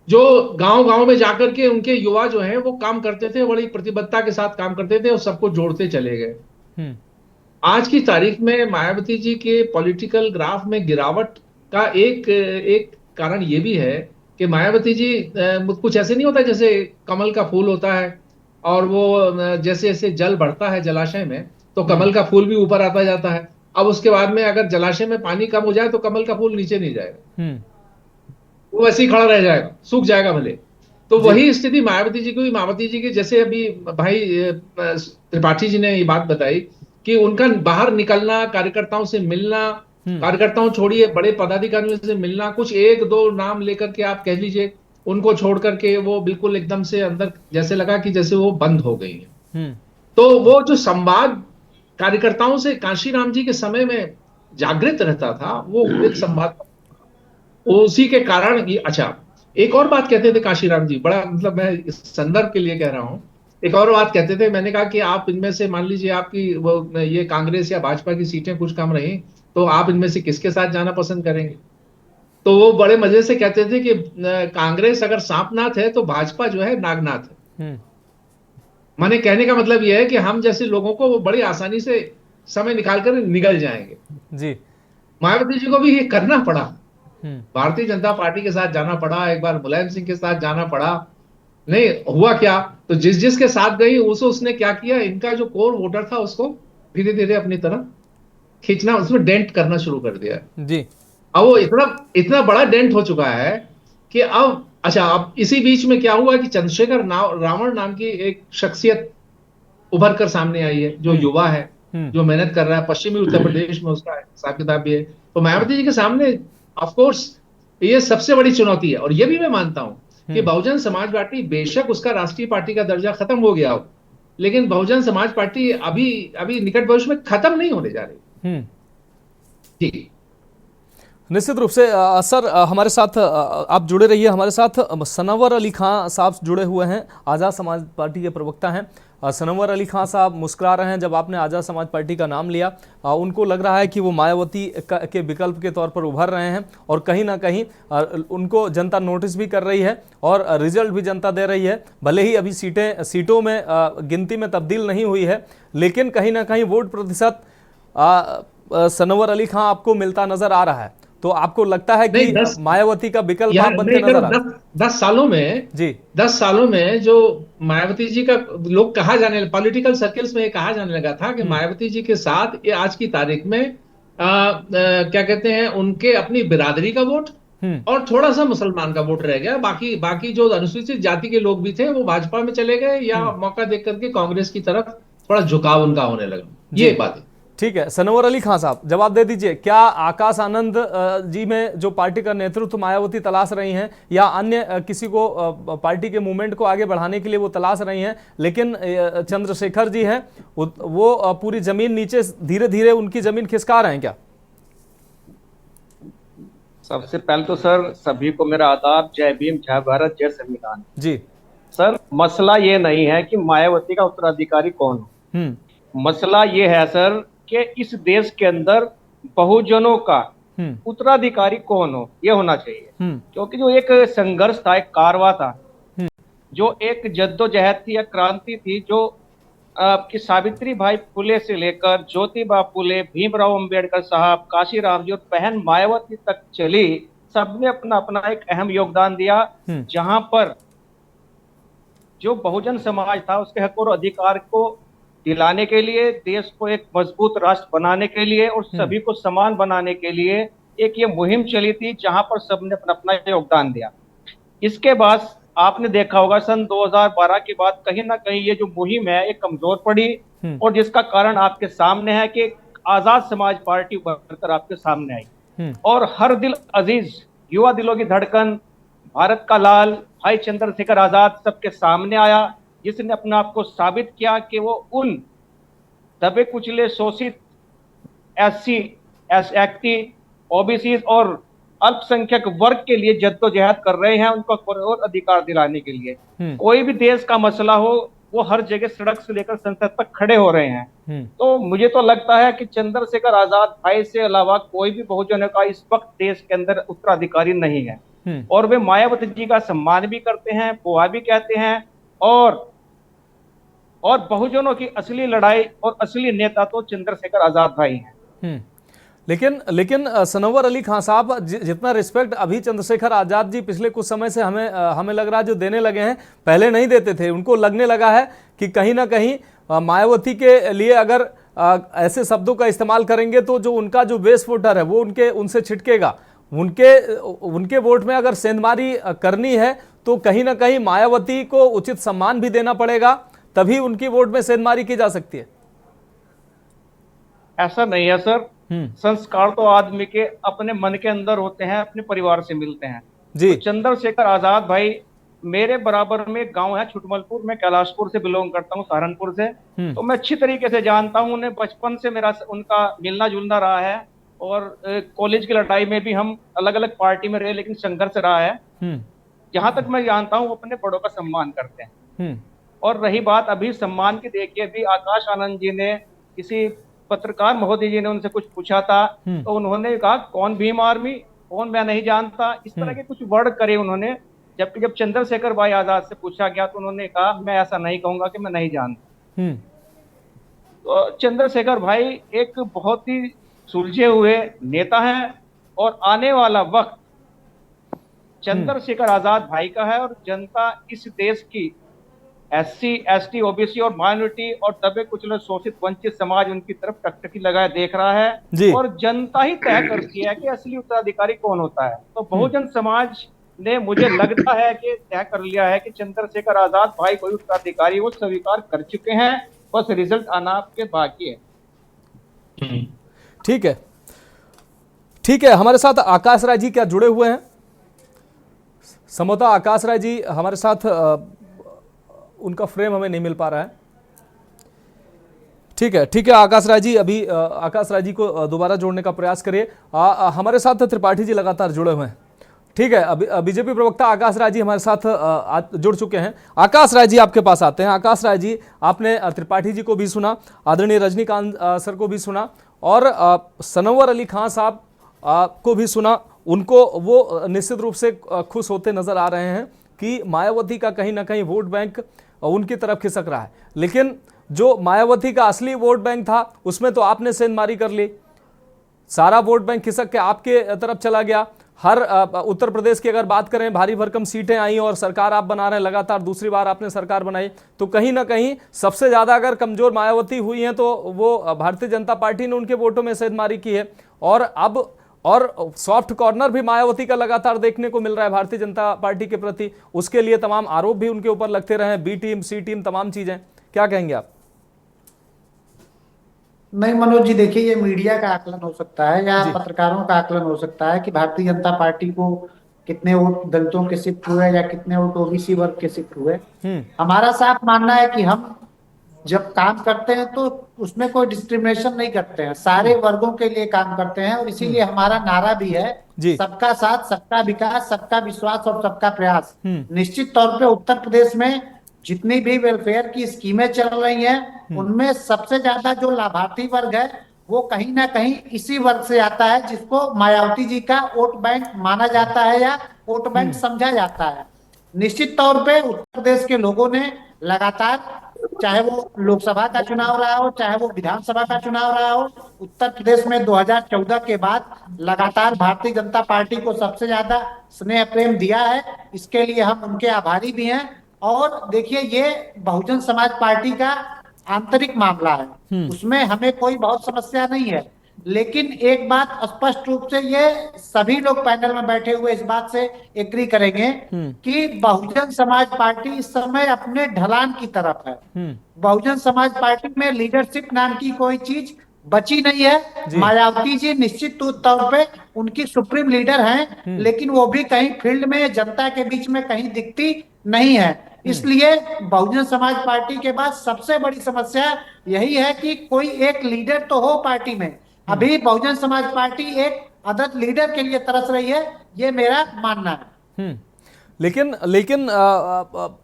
जो गांव गांव में जाकर के उनके युवा जो हैं वो काम करते थे, बड़ी प्रतिबद्धता के साथ काम करते थे और सबको जोड़ते चले गए। आज की तारीख में मायावती जी के पॉलिटिकल ग्राफ में गिरावट का एक कारण ये भी है कि मायावती जी कुछ ऐसे नहीं होता जैसे कमल का फूल होता है और वो जैसे जैसे जल बढ़ता है जलाशय में तो कमल का फूल भी ऊपर आता जाता है। अब उसके बाद में अगर जलाशय में पानी कम हो जाए तो कमल का फूल नीचे नहीं जाएगा, वो वैसे ही खड़ा रह जाएगा, सूख जाएगा भले। तो वही स्थिति मायावती जी की, मायावती जी की जैसे अभी भाई त्रिपाठी जी ने ये बात बताई कि उनका बाहर निकलना, कार्यकर्ताओं से मिलना, कार्यकर्ताओं छोड़िए बड़े पदाधिकारियों से मिलना, कुछ एक दो नाम लेकर के आप कह लीजिए, उनको छोड़ करके वो बिल्कुल एकदम से अंदर जैसे लगा कि जैसे वो बंद हो गई है। तो वो जो संवाद कार्यकर्ताओं से काशीराम जी के समय में जागृत रहता था, वो एक संवाद उसी के कारण ये। अच्छा एक और बात कहते थे काशीराम जी, बड़ा मतलब मैं इस संदर्भ के लिए कह रहा हूं, एक और बात कहते थे, मैंने कहा कि आप इनमें से मान लीजिए आपकी वो ये कांग्रेस या भाजपा की सीटें कुछ कम रही तो आप इनमें से किसके साथ जाना पसंद करेंगे? तो वो बड़े मजे से कहते थे कि कांग्रेस अगर सांपनाथ है तो भाजपा जो है नागनाथ है। माने कहने का मतलब यह है कि हम जैसे लोगों को वो बड़ी आसानी से समय निकाल कर निकल जाएंगे जी। मायावती जी को भी ये करना पड़ा, भारतीय जनता पार्टी के साथ जाना पड़ा, एक बार मुलायम सिंह के साथ जाना पड़ा, नहीं हुआ क्या तो जिसके साथ गई उसने क्या किया, इनका जो कोर वोटर था उसको धीरे धीरे अपनी तरफ खींचना, उसमें डेंट करना शुरू कर दिया जी। अब वो इतना बड़ा डेंट हो चुका है कि अब अच्छा, अब इसी बीच में क्या हुआ कि चंद्रशेखर रावण नाम की एक शख्सियत उभर कर सामने आई है, जो युवा है, जो मेहनत कर रहा है, पश्चिमी उत्तर प्रदेश में उसका हिसाब किताब भी है। तो मायावती जी के सामने ऑफ कोर्स ये सबसे बड़ी चुनौती है। और ये भी मैं मानता हूं कि बहुजन समाज पार्टी बेशक उसका राष्ट्रीय पार्टी का दर्जा खत्म हो गया हो, लेकिन बहुजन समाज पार्टी अभी निकट भविष्य में खत्म नहीं होने जा रही। जी निश्चित रूप से सर, हमारे साथ आप जुड़े रहिए हमारे साथ। सनवर अली खां साहब जुड़े हुए हैं, आज़ाद समाज पार्टी के प्रवक्ता हैं। सनवर अली खां साहब मुस्कुरा रहे हैं जब आपने आज़ाद समाज पार्टी का नाम लिया। उनको लग रहा है कि वो मायावती के विकल्प के तौर पर उभर रहे हैं और कहीं ना कहीं उनको जनता नोटिस भी कर रही है और रिजल्ट भी जनता दे रही है। भले ही अभी सीटों में गिनती में तब्दील नहीं हुई है, लेकिन कहीं ना कहीं वोट प्रतिशत सनवर अली खां आपको मिलता नजर आ रहा है। तो आपको लगता है कि मायावती का विकल्प आप बनते नजर आ रहा है? 10 सालों में जी, 10 सालों में जो मायावती जी का लोग कहा जाने, पॉलिटिकल सर्कल्स में ये कहा जाने लगा था कि मायावती जी के साथ ये आज की तारीख में क्या कहते हैं, उनके अपनी बिरादरी का वोट और थोड़ा सा मुसलमान का वोट रह गया, बाकी जो अनुसूचित जाति के लोग भी थे वो भाजपा में चले गए या मौका देख करके कांग्रेस की तरफ थोड़ा झुकाव उनका होने लगा। ये बात है ठीक है, सनवर अली खान साहब जवाब दे दीजिए, क्या आकाश आनंद जी में जो पार्टी का नेतृत्व मायावती तलाश रही हैं या अन्य किसी को पार्टी के मूवमेंट को आगे बढ़ाने के लिए वो तलाश रही हैं, लेकिन चंद्रशेखर जी हैं वो पूरी जमीन नीचे धीरे धीरे उनकी जमीन खिसका रहे हैं क्या? सबसे पहले तो सर सभी को मेरा आदाब, जय भीम, जय भारत, जय संविधान जी। सर मसला ये नहीं है कि मायावती का उत्तराधिकारी कौन हो, मसला ये है सर कि इस देश के अंदर बहुजनों का उत्तराधिकारी कौन हो, ये होना चाहिए। क्योंकि जो एक संघर्ष था, एक कारवा था, जो एक जद्दोजहद थी या क्रांति थी, जो कि सावित्री भाई फुले से लेकर ज्योतिबा फुले, भीमराव अंबेडकर साहब, काशीराम जी और बहन मायावती तक चली, सबने अपना अपना एक अहम योगदान दिया, जहां पर जो बहुजन समाज था उसके हक और अधिकार को दिलाने के लिए, देश को एक मजबूत राष्ट्र बनाने के लिए और सभी को समान बनाने के लिए एक ये मुहिम चली थी, जहां पर सबने अपना अपना योगदान दिया। इसके बाद आपने देखा होगा सन 2012 के बाद कहीं ना कहीं ये जो मुहिम है एक कमजोर पड़ी, और जिसका कारण आपके सामने है कि आजाद समाज पार्टी उभर आपके सामने आई और हर दिल अजीज, युवा दिलों की धड़कन, भारत का लाल भाई चंद्रशेखर आजाद सबके सामने आया, जिसने अपने आप को साबित किया कि वो उन दबे कुचले शोषित SC, ST, OBC और अल्पसंख्यक वर्ग के लिए जद्दोजहद कर रहे हैं, उनको और अधिकार दिलाने के लिए। कोई भी देश का मसला हो वो हर जगह सड़क से लेकर संसद तक खड़े हो रहे हैं। तो मुझे तो लगता है कि चंद्रशेखर आजाद भाई से अलावा कोई भी बहुजनों का इस वक्त देश के अंदर उत्तराधिकारी नहीं है, और वे मायावती जी का सम्मान भी करते हैं, बुआ भी कहते हैं, और बहुजनों की असली लड़ाई और असली नेता तो चंद्रशेखर आजाद भाई हैं। लेकिन सनवर अली खान साहब, जितना रिस्पेक्ट अभी चंद्रशेखर आजाद जी पिछले कुछ समय से हमें लग रहा है जो देने लगे हैं, पहले नहीं देते थे। उनको लगने लगा है कि कहीं ना कहीं मायावती के लिए अगर ऐसे शब्दों का इस्तेमाल करेंगे तो जो उनका जो बेस वोटर है वो उनसे छिटकेगा। उनके वोट में अगर सेंधमारी करनी है तो कहीं ना कहीं मायावती को उचित सम्मान भी देना पड़ेगा, तभी उनकी वोट में सेंधमारी की जा सकती है। ऐसा नहीं है सर, संस्कार तो आदमी के अपने मन के अंदर होते हैं, अपने परिवार से मिलते हैं जी। तो चंद्रशेखर आजाद भाई मेरे बराबर में गांव है छुटमलपुर, मैं कैलाशपुर से बिलोंग करता हूं, सहारनपुर से, तो मैं अच्छी तरीके से जानता हूं उन्हें। बचपन से मेरा उनका मिलना जुलना रहा है, और कॉलेज की लड़ाई में भी हम अलग अलग पार्टी में रहे, लेकिन संघर्ष रहा है। जहां तक मैं जानता हूं वो अपने बड़ों का सम्मान करते हैं। और रही बात अभी सम्मान की, देखिए अभी आकाश आनंद जी ने, किसी पत्रकार महोदय जी ने उनसे कुछ पूछा था, तो उन्होंने कहा कौन भीम आर्मी, कौन, मैं नहीं जानता, इस तरह के कुछ वर्ड करे उन्होंने। जबकि जब चंद्रशेखर भाई आजाद से पूछा गया तो उन्होंने कहा मैं ऐसा नहीं कहूंगा कि मैं नहीं जानता। तो चंद्रशेखर भाई एक बहुत ही सुलझे हुए नेता हैं, और आने वाला वक्त चंद्रशेखर आजाद भाई का है, और जनता इस देश की SC, ST, OBC और माइनॉरिटी और दबे कुचले शोषित वंचित समाज उनकी तरफ टकटकी लगाए देख रहा है, और जनता ही तय करती है कि असली उत्तराधिकारी कौन होता है। तो बहुजन समाज ने, मुझे लगता है कि तय कर लिया है कि चंद्रशेखर आजाद भाई कोई उत्तराधिकारी वो स्वीकार कर चुके हैं, बस रिजल्ट आना आपके बाकी है। ठीक है, हमारे साथ आकाश राय जी क्या जुड़े हुए हैं? समोता आकाश राय जी हमारे साथ, उनका फ्रेम हमें नहीं मिल पा रहा है। ठीक है आकाश राय जी, अभी आकाश राय जी को दोबारा जोड़ने का प्रयास करिए। हमारे साथ त्रिपाठी जी लगातार जुड़े हुए हैं। ठीक है, अभी बीजेपी प्रवक्ता आकाश राय जी हमारे साथ जुड़ चुके हैं। आकाश राय जी आपके पास आते हैं। आकाश राय जी, आपने त्रिपाठी जी को भी सुना, आदरणीय रजनीकांत सर को भी सुना, और सनवर अली खान साहब को भी सुना। उनको वो निश्चित रूप से खुश होते नजर आ रहे हैं कि मायावती का कहीं ना कहीं वोट बैंक उनकी तरफ खिसक रहा है। लेकिन जो मायावती का असली वोट बैंक था उसमें तो आपने सेंधमारी कर ली, सारा वोट बैंक खिसक के आपके तरफ चला गया। हर उत्तर प्रदेश की अगर बात करें, भारी भरकम सीटें आई और सरकार आप बना रहे हैं, लगातार दूसरी बार आपने सरकार बनाई, तो कहीं ना कहीं सबसे ज्यादा अगर कमजोर मायावती हुई हैं तो वो भारतीय जनता पार्टी ने उनके वोटों में सेंधमारी की है। और सॉफ्ट कॉर्नर भी मायावती का लगातार देखने को मिल रहा है भारतीय जनता पार्टी के प्रति। उसके लिए तमाम आरोप भी उनके ऊपर लगते रहे, B टीम, C टीम, तमाम चीजें। क्या कहेंगे आप? नहीं मनोज जी, देखिए ये मीडिया का आकलन हो सकता है या पत्रकारों का आकलन हो सकता है कि भारतीय जनता पार्टी को कितने वोट दलितों के शिफ्ट हुए या कितने वोट ओबीसी वर्ग के शिफ्ट हुए। हमारा साफ मानना है कि हम जब काम करते हैं तो उसमें कोई डिस्क्रिमिनेशन नहीं करते हैं, सारे वर्गों के लिए काम करते हैं और इसीलिए हमारा नारा भी है सबका साथ, सबका विकास, सबका विश्वास और सबका प्रयास। निश्चित तौर पे उत्तर प्रदेश में जितनी भी वेलफेयर की स्कीमें चल रही हैं उनमें सबसे ज्यादा जो लाभार्थी वर्ग है वो कहीं ना कहीं इसी वर्ग से आता है जिसको मायावती जी का वोट बैंक माना जाता है या वोट बैंक समझा जाता है। निश्चित तौर पे उत्तर प्रदेश के लोगों ने लगातार, चाहे वो लोकसभा का चुनाव रहा हो चाहे वो विधानसभा का चुनाव रहा हो, उत्तर प्रदेश में 2014 के बाद लगातार भारतीय जनता पार्टी को सबसे ज्यादा स्नेह प्रेम दिया है। इसके लिए हम उनके आभारी भी हैं। और देखिए ये बहुजन समाज पार्टी का आंतरिक मामला है, उसमें हमें कोई बहुत समस्या नहीं है। लेकिन एक बात स्पष्ट रूप से ये सभी लोग पैनल में बैठे हुए इस बात से एग्री करेंगे कि बहुजन समाज पार्टी इस समय अपने ढलान की तरफ है। बहुजन समाज पार्टी में लीडरशिप नाम की कोई चीज बची नहीं है। मायावती जी निश्चित तौर पे उनकी सुप्रीम लीडर हैं, लेकिन वो भी कहीं फील्ड में जनता के बीच में कहीं दिखती नहीं है। इसलिए बहुजन समाज पार्टी के बाद सबसे बड़ी समस्या यही है कि कोई एक लीडर तो हो पार्टी में। अभी बहुजन समाज पार्टी एक अदर लीडर के लिए तरस रही है, ये मेरा मानना है। लेकिन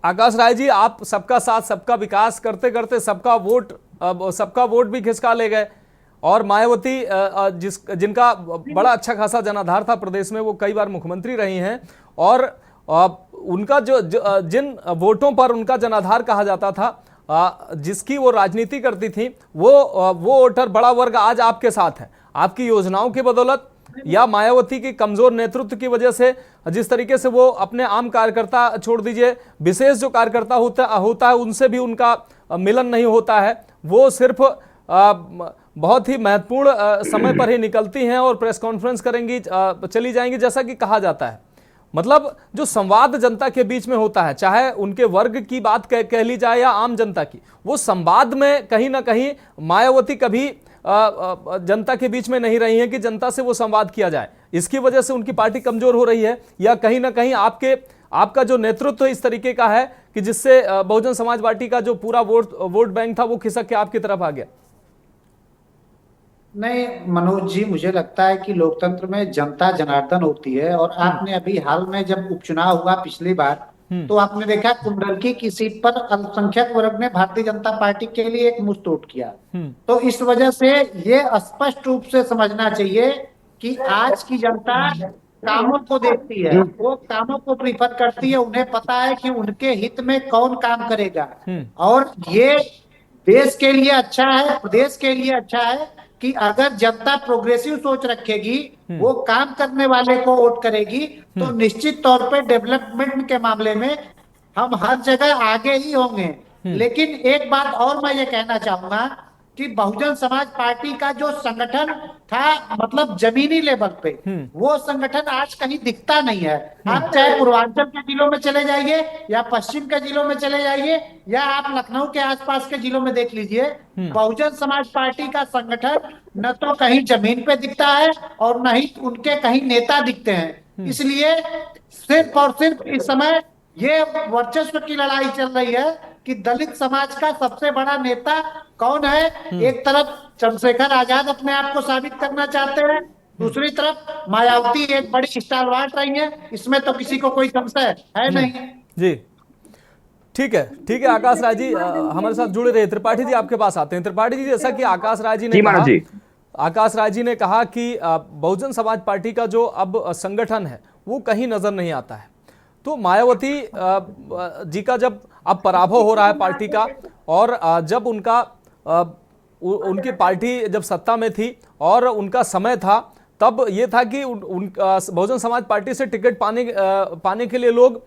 आकाश राय जी, आप सबका साथ सबका विकास करते करते सबका वोट भी खिसका ले गए और मायावती जिनका बड़ा अच्छा खासा जनाधार था प्रदेश में, वो कई बार मुख्यमंत्री रही हैं और उनका जिन वोटों पर उनका जनाधार कहा जाता था, जिसकी वो राजनीति करती थी, वो वोटर बड़ा वर्ग आज आपके साथ है। आपकी योजनाओं की बदौलत या मायावती की कमजोर नेतृत्व की वजह से, जिस तरीके से वो अपने आम कार्यकर्ता छोड़ दीजिए, विशेष जो कार्यकर्ता होता है उनसे भी उनका मिलन नहीं होता है, वो सिर्फ बहुत ही महत्वपूर्ण समय पर ही निकलती हैं और प्रेस कॉन्फ्रेंस करेंगी, चली जाएंगी, जैसा कि कहा जाता है। मतलब जो संवाद जनता के बीच में होता है, चाहे उनके वर्ग की बात कह ली जाए या आम जनता की, वो संवाद में कहीं ना कहीं मायावती कभी जनता के बीच में नहीं रही है कि जनता से वो संवाद किया जाए। इसकी वजह से उनकी पार्टी कमजोर हो रही है या कहीं ना कहीं आपका जो नेतृत्व इस तरीके का है कि जिससे बहुजन समाज पार्टी का जो पूरा वोट बैंक था वो खिसक के आपकी तरफ आ गया? नहीं मनोज जी, मुझे लगता है कि लोकतंत्र में जनता जनार्दन होती है। और आपने अभी हाल में जब उपचुनाव हुआ पिछली बार, तो आपने देखा कुंडलकी की सीट पर अल्पसंख्यक वर्ग ने भारतीय जनता पार्टी के लिए एक मुस्तोड़ किया। तो इस वजह से ये स्पष्ट रूप से समझना चाहिए कि आज की जनता कामों को देखती है, वो कामों को प्रीफर करती है। उन्हें पता है कि उनके हित में कौन काम करेगा और ये देश के लिए अच्छा है, प्रदेश के लिए अच्छा है कि अगर जनता प्रोग्रेसिव सोच रखेगी, वो काम करने वाले को वोट करेगी, तो निश्चित तौर पे डेवलपमेंट के मामले में हम हर जगह आगे ही होंगे। लेकिन एक बात और मैं ये कहना चाहूंगा कि बहुजन समाज पार्टी का जो संगठन था, मतलब जमीनी लेवल पे, वो संगठन आज कहीं दिखता नहीं है। आप चाहे पूर्वांचल के जिलों में चले जाइए या पश्चिम के जिलों में चले जाइए या आप लखनऊ के आसपास के जिलों में देख लीजिए, बहुजन समाज पार्टी का संगठन न तो कहीं जमीन पे दिखता है और न ही उनके कहीं नेता दिखते हैं। इसलिए सिर्फ और सिर्फ इस समय ये वर्चस्व की लड़ाई चल रही है कि दलित समाज का सबसे बड़ा नेता कौन है। एक तरफ चंद्रशेखर आजाद अपने आप को साबित करना चाहते हैं, दूसरी तरफ मायावती एक बड़ी स्टारवाट रही है, इसमें तो किसी को कोई संशय है नहीं। जी ठीक है आकाश राय जी हमारे साथ जुड़े रहे। त्रिपाठी जी आपके पास आते हैं। त्रिपाठी जी, जैसा कि आकाश राय जी ने कहा कि बहुजन समाज पार्टी का जो अब संगठन है वो कहीं नजर नहीं आता है, तो मायावती जी का जब अब पराभव हो रहा है पार्टी का, और जब उनकी पार्टी जब सत्ता में थी और उनका समय था, तब ये था कि बहुजन समाज पार्टी से टिकट पाने के लिए लोग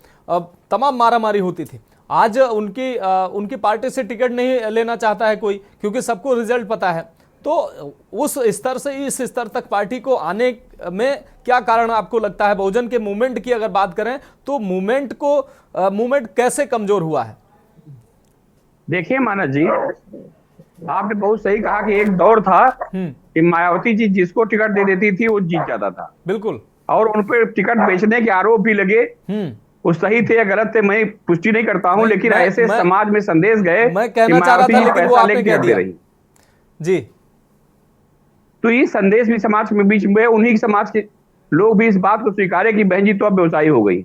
तमाम मारामारी होती थी। आज उनकी पार्टी से टिकट नहीं लेना चाहता है कोई, क्योंकि सबको रिजल्ट पता है। तो उस स्तर से इस स्तर तक पार्टी को आने में क्या कारण आपको लगता है? बहुजन के मूवमेंट की अगर बात करें तो मूवमेंट कैसे कमजोर हुआ है? देखिए मानस जी, आपने बहुत सही कहा कि एक दौर था कि मायावती जी जिसको टिकट दे देती थी वो जीत जाता था, बिल्कुल। और उन पर टिकट बेचने के आरोप भी लगे। वो सही थे या गलत थे मैं पुष्टि नहीं करता हूं, लेकिन ऐसे समाज में संदेश गए मैं कि कहना चाह रहा मायावती था, जी लेकिन वो पैसा आपने लेके कह टिकट दे दिया रही। जी। तो ये संदेश भी समाज में बीच में, उन्हीं समाज के लोग भी इस बात को स्वीकारे कि बहन जी तो अब व्यवसायी हो गई।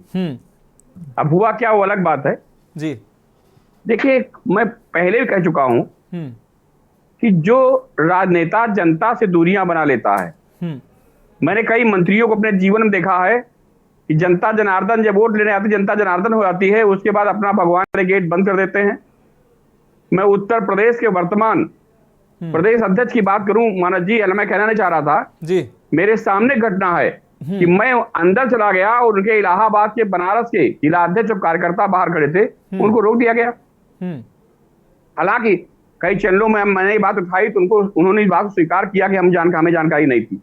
अब हुआ क्या वो अलग बात है जी। देखिए, मैं पहले भी कह चुका हूं कि जो राजनेता जनता से दूरियां बना लेता है, मैंने कई मंत्रियों को अपने जीवन में देखा है कि जनता जनार्दन जब वोट लेने आती, जनता जनार्दन हो जाती है, उसके बाद अपना भगवान वाले गेट बंद कर देते हैं। मैं उत्तर प्रदेश के वर्तमान प्रदेश अध्यक्ष की बात करूं, मानस जी, मैं कहना नहीं चाह रहा था जी। मेरे सामने घटना है कि मैं अंदर चला गया और उनके इलाहाबाद के बनारस के जिला अध्यक्ष जो कार्यकर्ता बाहर खड़े थे उनको रोक दिया गया। हालांकि कई चैनलों में मैंने ये बात उठाई तो उन्होंने इस बात को स्वीकार किया कि हमें जानकारी नहीं थी।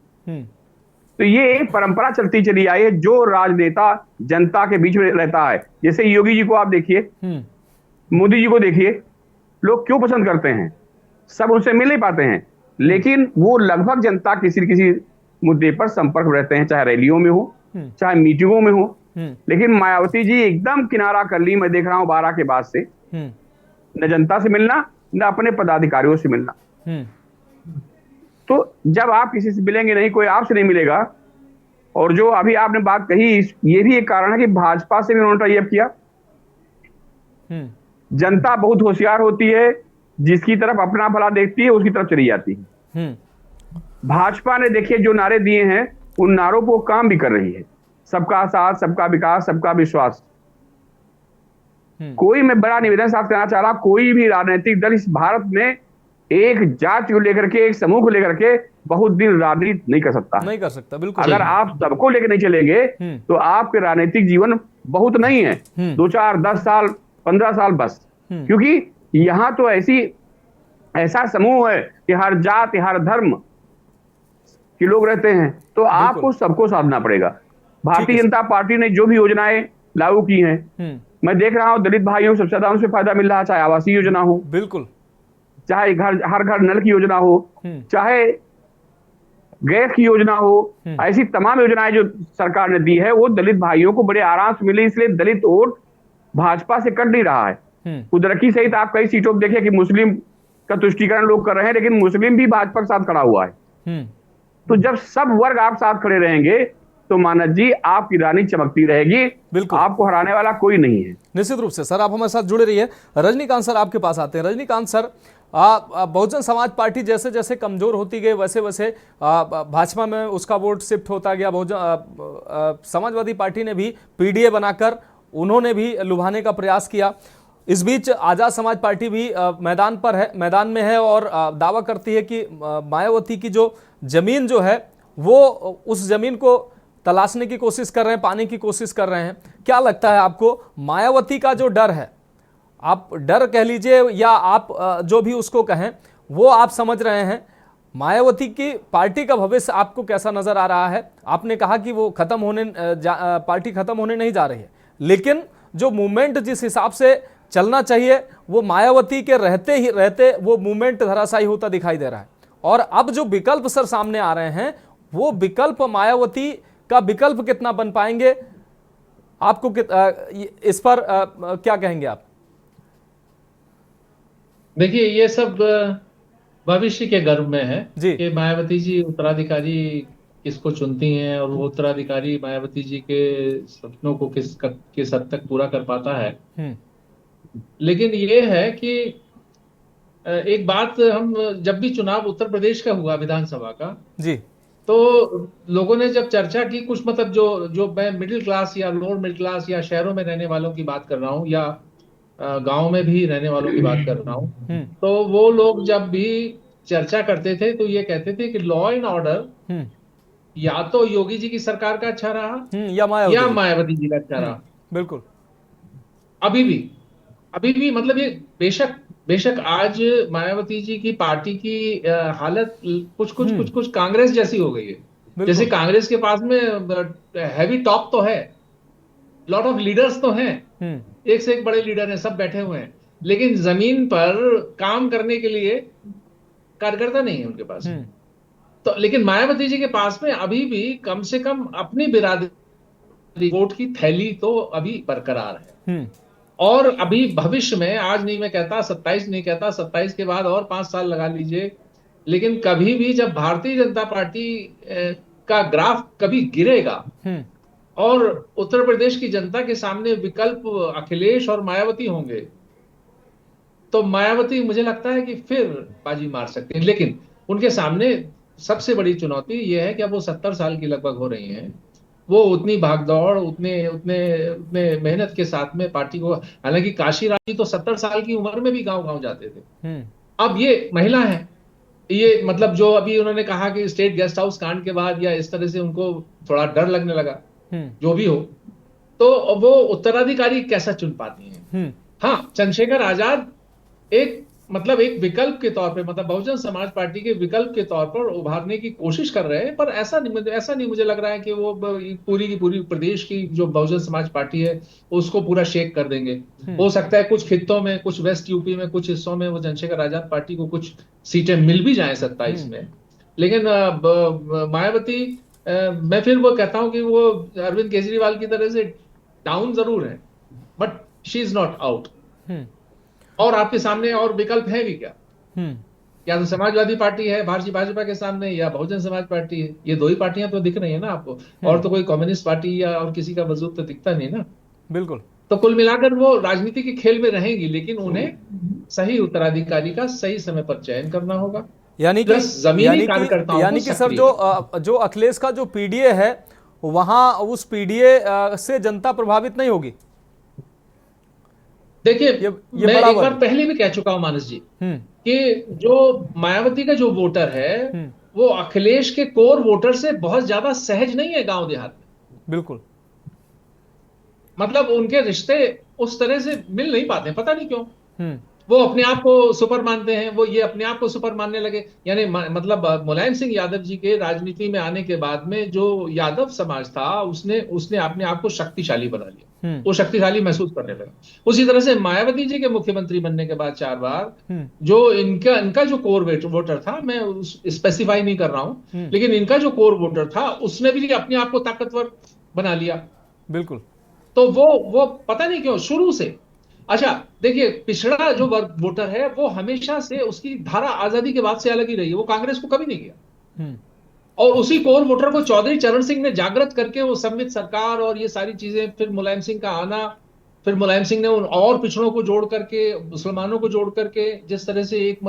तो ये एक परंपरा चलती चली आई है, जो राजनेता जनता के बीच में रहता है। जैसे योगी जी को आप देखिए, मोदी जी को देखिए, लोग क्यों पसंद करते हैं? सब उनसे मिल नहीं पाते हैं, लेकिन वो लगभग जनता किसी न किसी मुद्दे पर संपर्क में रहते हैं, चाहे रैलियों में हो, चाहे मीटिंगों में हो। लेकिन मायावती जी एकदम किनारा कर ली, मैं देख रहा हूं 12 के बाद से, न जनता से मिलना, न अपने पदाधिकारियों से मिलना। तो जब आप किसी से मिलेंगे नहीं, कोई आपसे नहीं मिलेगा। और जो अभी आपने बात कही, ये भी एक कारण है कि भाजपा से भी उन्होंने टाई अप किया। जनता बहुत होशियार होती है, जिसकी तरफ अपना भला देखती है उसकी तरफ चली जाती है। भाजपा ने देखिए जो नारे दिए हैं, उन नारों पर काम भी कर रही है। सबका साथ, सबका विकास, सबका विश्वास। कोई, मैं बड़ा निवेदन साथ करना चाह रहा, कोई भी राजनीतिक दल इस भारत में एक जाति को लेकर के, एक समूह को लेकर के बहुत दिन राजनीति नहीं कर सकता। नहीं कर सकता, बिल्कुल। अगर आप सबको लेकर नहीं चलेंगे तो आपके राजनीतिक जीवन बहुत नहीं है, 2, 4, 10 साल, 15 साल बस। क्योंकि यहां तो ऐसा समूह है कि हर जाति, हर धर्म के लोग रहते हैं, तो आपको सबको साधना पड़ेगा। भारतीय जनता पार्टी ने जो भी योजनाएं लागू की हैं, मैं देख रहा हूं दलित भाइयों को सबसे ज्यादा उनसे फायदा मिल रहा है, चाहे आवासीय योजना हो, बिल्कुल, चाहे हर घर नल की योजना हो, चाहे गैस की योजना हो। ऐसी तमाम योजनाएं जो सरकार ने दी है वो दलित भाइयों को बड़े आराम से मिली, इसलिए दलित वोट भाजपा से कट नहीं रहा है। कुदरती सहित आप कई सीटों पर देखिए कि मुस्लिम का तुष्टीकरण लोग कर रहे हैं, लेकिन मुस्लिम भी भाजपा के साथ खड़ा हुआ है। तो जब सब वर्ग आप साथ खड़े रहेंगे तो मानस जी आपकी रानी चमकती रहेगी, बिल्कुल, आपको हराने वाला कोई नहीं है। निश्चित रूप से सर, आप हमारे साथ जुड़े रहिए। रजनीकांत सर आपके पास आते हैं। रजनीकांत सर, बहुजन समाज पार्टी जैसे जैसे कमजोर होती गई वैसे वैसे भाजपा में उसका वोट शिफ्ट होता गया। बहुजन समाजवादी पार्टी ने भी पीडीए बनाकर उन्होंने भी लुभाने का प्रयास किया। इस बीच आजाद समाज पार्टी भी मैदान में है और दावा करती है कि मायावती की जो जमीन जो है वो उस जमीन को तलाशने की कोशिश कर रहे हैं, पाने की कोशिश कर रहे हैं। क्या लगता है आपको, मायावती का जो डर है, आप डर कह लीजिए या आप जो भी उसको कहें, वो आप समझ रहे हैं, मायावती की पार्टी का भविष्य आपको कैसा नजर आ रहा है? आपने कहा कि वो पार्टी खत्म होने नहीं जा रही है, लेकिन जो मूवमेंट जिस हिसाब से चलना चाहिए वो मायावती के रहते वो मूवमेंट धराशायी होता दिखाई दे रहा है। और अब जो विकल्प सर सामने आ रहे हैं, वो विकल्प मायावती का विकल्प कितना बन पाएंगे? आपको इस पर क्या कहेंगे आप? देखिए, ये सब भविष्य के गर्भ में है जी कि मायावती जी उत्तराधिकारी किसको चुनती हैं और वो उत्तराधिकारी मायावती जी के सपनों को किस हद तक पूरा कर पाता है। लेकिन ये है कि एक बात, हम जब भी चुनाव उत्तर प्रदेश का हुआ विधानसभा का जी, तो लोगों ने जब चर्चा की, कुछ मतलब जो मैं मिडिल क्लास या लोअर मिडिल क्लास या शहरों में रहने वालों की बात कर रहा हूँ या गांव में भी रहने वालों की बात कर रहा हूँ, तो वो लोग जब भी चर्चा करते थे तो ये कहते थे कि लॉ एंड ऑर्डर या तो योगी जी की सरकार का अच्छा रहा या मायावती जी का अच्छा रहा। बिल्कुल, अभी भी मतलब ये बेशक आज मायावती जी की पार्टी की हालत कुछ कांग्रेस जैसी हो गई है। जैसे कांग्रेस के पास में हैवी टॉप तो है, लॉट ऑफ लीडर्स तो हैं, एक से एक बड़े लीडर हैं, सब बैठे हुए हैं, लेकिन जमीन पर काम करने के लिए कार्यकर्ता नहीं है उनके पास। तो लेकिन मायावती जी के पास में अभी भी कम से कम अपनी बिरादरी वोट की थैली तो अभी बरकरार है। और अभी भविष्य में, आज नहीं मैं कहता 27 नहीं कहता, 27 के बाद और 5 साल लगा लीजिए, लेकिन कभी भी जब भारतीय जनता पार्टी का ग्राफ कभी गिरेगा और उत्तर प्रदेश की जनता के सामने विकल्प अखिलेश और मायावती होंगे, तो मायावती मुझे लगता है कि फिर बाजी मार सकती है। लेकिन उनके सामने सबसे बड़ी चुनौती यह है कि अब वो 70 साल की लगभग हो रही हैं। वो उतनी भागदौड़, उतने उतने उतने मेहनत के साथ में पार्टी को, हालांकि काशी राज जी तो 70 साल की उम्र में भी गांव-गांव जाते थे। अब ये महिला है, ये मतलब जो अभी उन्होंने कहा कि स्टेट गेस्ट हाउस कांड के बाद या इस तरह से उनको थोड़ा डर लगने लगा, जो भी हो, तो वो उत्तराधिकारी कैसा चुन पाती हैं। हाँ, चंद्रशेखर आजाद एक विकल्प के तौर पे, मतलब बहुजन समाज पार्टी के विकल्प के तौर पर उभारने की कोशिश कर रहे हैं, पर ऐसा नहीं मुझे लग रहा है कि वो पूरी की पूरी प्रदेश की जो बहुजन समाज पार्टी है उसको पूरा शेक कर देंगे। हो सकता है कुछ खित्तों में, कुछ वेस्ट यूपी में, कुछ हिस्सों में वो चंद्रशेखर आजाद पार्टी को कुछ सीटें मिल भी जाए 27 में। लेकिन मायावती, मैं फिर वो कहता हूं कि वो अरविंद केजरीवाल की तरह से डाउन जरूर है, but she is not out. और आपके सामने और विकल्प है भी क्या? या तो समाजवादी पार्टी है भारतीय भाजपा के सामने, या बहुजन समाज पार्टी है। ये दो ही पार्टियां तो दिख रही है ना आपको, और तो कोई कम्युनिस्ट पार्टी या और किसी का वजूद तो दिखता नहीं ना। बिल्कुल। तो कुल मिलाकर वो राजनीति के खेल में रहेंगी, लेकिन उन्हें सही उत्तराधिकारी का सही समय पर चयन करना होगा। यानी कि सर जो अखिलेश का जो पीडीए है, वहां उस पीडीए से जनता प्रभावित नहीं होगी। देखिए, मैं एक बार पहले भी कह चुका हूं मानस जी कि जो मायावती का जो वोटर है वो अखिलेश के कोर वोटर से बहुत ज्यादा सहज नहीं है गांव देहात में। बिल्कुल, मतलब उनके रिश्ते उस तरह से मिल नहीं पाते, पता नहीं क्यों। वो अपने आप को सुपर मानते हैं, वो ये अपने आप को सुपर मानने लगे। यानी मतलब मुलायम सिंह यादव जी के राजनीति में आने के बाद में जो यादव समाज था उसने अपने आप को शक्तिशाली बना लिया, वो शक्तिशाली महसूस करने लगा। उसी तरह से मायावती जी के मुख्यमंत्री बनने के बाद 4 बार जो इनका जो कोर वोटर था, मैं स्पेसिफाई नहीं कर रहा हूं, लेकिन इनका जो कोर वोटर था उसने भी अपने आप को ताकतवर बना लिया। बिल्कुल। तो वो पता नहीं क्यों शुरू से, अच्छा देखिए, पिछड़ा जो वर्ग वोटर है वो हमेशा से उसकी धारा आजादी के बाद से अलग ही रही है, वो कांग्रेस को कभी नहीं किया। और उसी कोर वोटर को चौधरी चरण सिंह ने जागृत करके वो संवित सरकार और ये सारी चीजें, फिर मुलायम सिंह का आना, फिर मुलायम सिंह ने उन और पिछड़ों को जोड़ करके, मुसलमानों को जोड़ करके जिस तरह से एक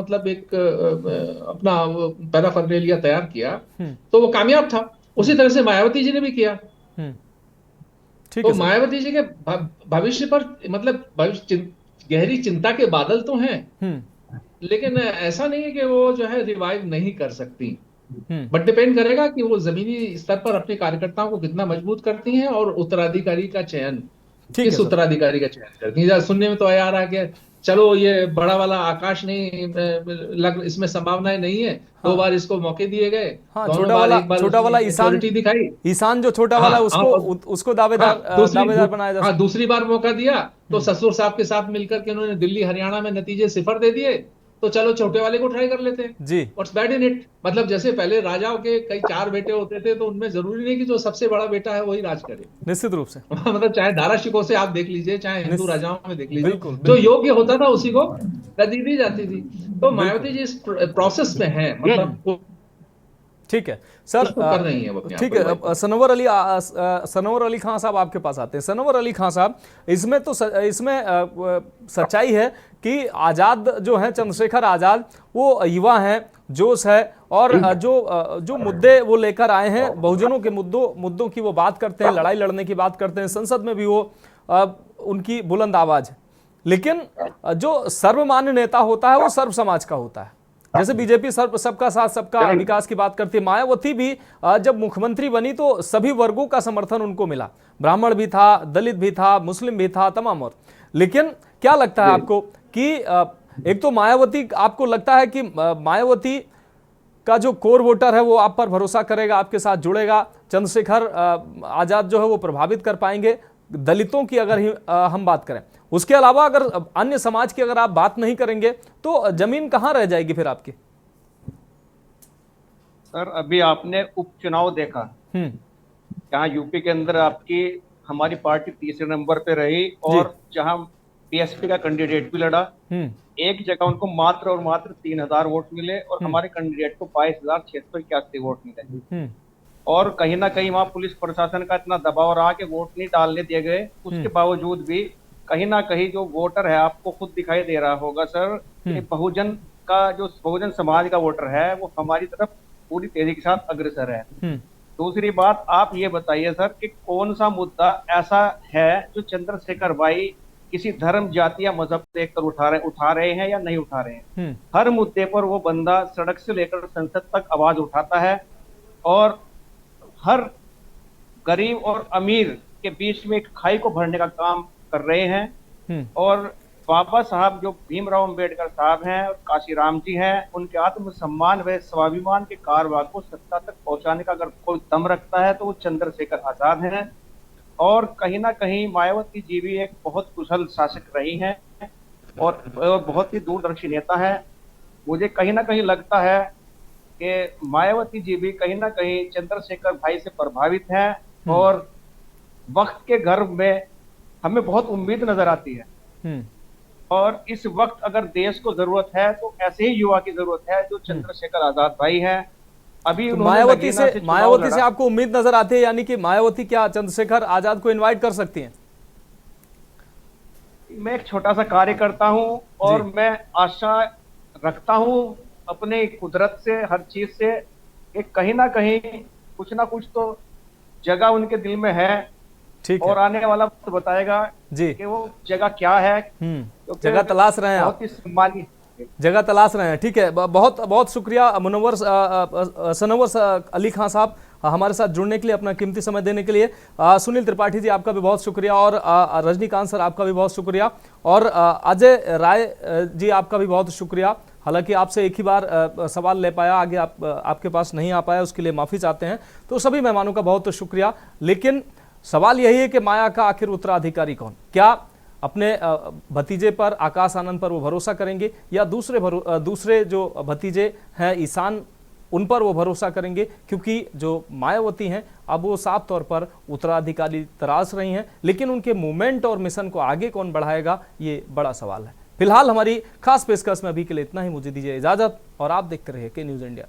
अपना पैराफर्नेलिया तैयार किया, तो वो कामयाब था। उसी तरह से मायावती जी ने भी किया। तो मायावती जी के भविष्य पर गहरी चिंता के बादल तो हैं, लेकिन ऐसा नहीं है कि वो जो है रिवाइव नहीं कर सकती। बट डिपेंड करेगा कि वो जमीनी स्तर पर अपने कार्यकर्ताओं को कितना मजबूत करती हैं और उत्तराधिकारी का चयन, किस उत्तराधिकारी का चयन करती हैं। सुनने में तो आ रहा है कि चलो ये बड़ा वाला आकाश नहीं, इसमें संभावनाएं नहीं है। हाँ। 2 बार इसको मौके दिए गए। हाँ, छोटा वाला ईशान जो छोटा वाला, उसको दावेदार बनाया जा। हाँ, दूसरी बार मौका दिया तो ससुर साहब के साथ मिलकर के उन्होंने दिल्ली हरियाणा में नतीजे 0 दे दिए, तो चलो छोटे वाले को ट्राई कर लेते हैं जी। What's bad in it? मतलब जैसे पहले राजाओं के कई 4 बेटे होते थे, तो उनमें जरूरी नहीं कि जो सबसे बड़ा बेटा है वही राज करे। निश्चित रूप से मतलब चाहे दारा शिकोह से आप देख लीजिए, चाहे हिंदू राजाओं में देख लीजिए, जो योग्य होता था उसी को गद्दी दी जाती थी। तो मायावती जी इस प्रोसेस में है, मतलब ठीक है सर, कर रही है वो। ठीक है, सनवर अली खान साहब आपके पास आते हैं। सनवर अली खान साहब, इसमें सच्चाई है कि आजाद जो है, चंद्रशेखर आजाद, वो युवा हैं, जोश है, और जो मुद्दे वो लेकर आए हैं, बहुजनों के मुद्दों की वो बात करते हैं, लड़ाई लड़ने की बात करते हैं, संसद में भी वो उनकी बुलंद आवाज है। लेकिन जो सर्वमान्य नेता होता है वो सर्व समाज का होता है। जैसे बीजेपी सबका साथ सबका विकास की बात करती है, मायावती भी जब मुख्यमंत्री बनी तो सभी वर्गों का समर्थन उनको मिला, ब्राह्मण भी था, दलित भी था, मुस्लिम भी था, तमाम। और लेकिन क्या लगता है आपको कि एक तो मायावती, आपको लगता है कि मायावती का जो कोर वोटर है वो आप पर भरोसा करेगा, आपके साथ जुड़ेगा, चंद्रशेखर आजाद जो है वो प्रभावित कर पाएंगे? दलितों की अगर हम बात करें, उसके अलावा अगर अन्य समाज की अगर आप बात नहीं करेंगे तो जमीन कहां रह जाएगी फिर आपकी? सर अभी आपने उपचुनाव देखा, जहाँ यूपी के अंदर आपकी हमारी पार्टी तीसरे नंबर पे रही और जहाँ बीएसपी का कैंडिडेट भी लड़ा, एक जगह उनको मात्र और मात्र 3000 वोट मिले और हमारे कैंडिडेट को 22,681 वोट मिले। और कहीं ना कहीं वहाँ पुलिस प्रशासन का इतना दबाव रहा कि वोट नहीं डालने दिए गए। उसके बावजूद भी कहीं ना कहीं जो वोटर है, आपको खुद दिखाई दे रहा होगा सर, कि बहुजन का जो बहुजन समाज का वोटर है वो हमारी तरफ पूरी तेजी के साथ अग्रसर है। दूसरी बात, आप ये बताइए सर कि कौन सा मुद्दा ऐसा है जो चंद्रशेखर भाई किसी धर्म, जाति या मजहब को देखकर उठा रहे हैं या नहीं उठा रहे हैं। हर मुद्दे पर वो बंदा सड़क से लेकर संसद तक आवाज उठाता है और हर गरीब और अमीर के बीच में एक खाई को भरने का काम कर रहे हैं। और बाबा साहब जो भीमराव अंबेडकर साहब हैं और काशीराम जी हैं, उनके आत्मसम्मान व स्वाभिमान के कारवां को सत्ता तक पहुंचाने का अगर कोई दम रखता है तो वो चंद्रशेखर आजाद हैं। और कहीं ना कहीं मायावती जी भी एक बहुत कुशल शासक रही हैं और बहुत ही दूरदर्शी नेता है। मुझे कहीं ना कहीं लगता है कि मायावती जी भी कहीं ना कहीं चंद्रशेखर भाई से प्रभावित हैं और वक्त के गर्भ में हमें बहुत उम्मीद नजर आती है। और इस वक्त अगर देश को जरूरत है तो ऐसे ही युवा की जरूरत है जो चंद्रशेखर आजाद भाई हैं। अभी तो मायावती से आपको उम्मीद नजर आती है, यानी कि मायावती क्या चंद्रशेखर आजाद को इनवाइट कर सकती हैं? मैं एक छोटा सा कार्य करता हूं और मैं आशा रखता हूं अपने कुदरत से, हर चीज से, कि कहीं ना कहीं कुछ ना कुछ तो जगह उनके दिल में है। ठीक है। और आने वाला वक्त बताएगा जी कि वो जगह क्या है। जगह तलाश रहे हैं, बहुत ही सम्मानित जगह तलाश रहे हैं। ठीक है, बहुत बहुत शुक्रिया सनवर अली खान साहब हमारे साथ जुड़ने के लिए, अपना कीमती समय देने के लिए। सुनील त्रिपाठी जी आपका भी बहुत शुक्रिया और रजनीकांत सर आपका भी बहुत शुक्रिया और अजय राय जी आपका भी बहुत शुक्रिया। हालांकि आपसे एक ही बार सवाल ले पाया, आगे आपके पास नहीं आ पाया, उसके लिए माफ़ी चाहते हैं। तो सभी मेहमानों का बहुत शुक्रिया। लेकिन सवाल यही है कि माया का आखिर उत्तराधिकारी कौन? क्या अपने भतीजे पर, आकाश आनंद पर वो भरोसा करेंगे या दूसरे जो भतीजे हैं ईशान, उन पर वो भरोसा करेंगे? क्योंकि जो मायावती हैं अब वो साफ तौर पर उत्तराधिकारी तलाश रही हैं, लेकिन उनके मूवमेंट और मिशन को आगे कौन बढ़ाएगा, ये बड़ा सवाल है। फिलहाल हमारी खास पेशकश में अभी के लिए इतना ही। मुझे दीजिए इजाजत और आप देखते रहिए के न्यूज़ इंडिया।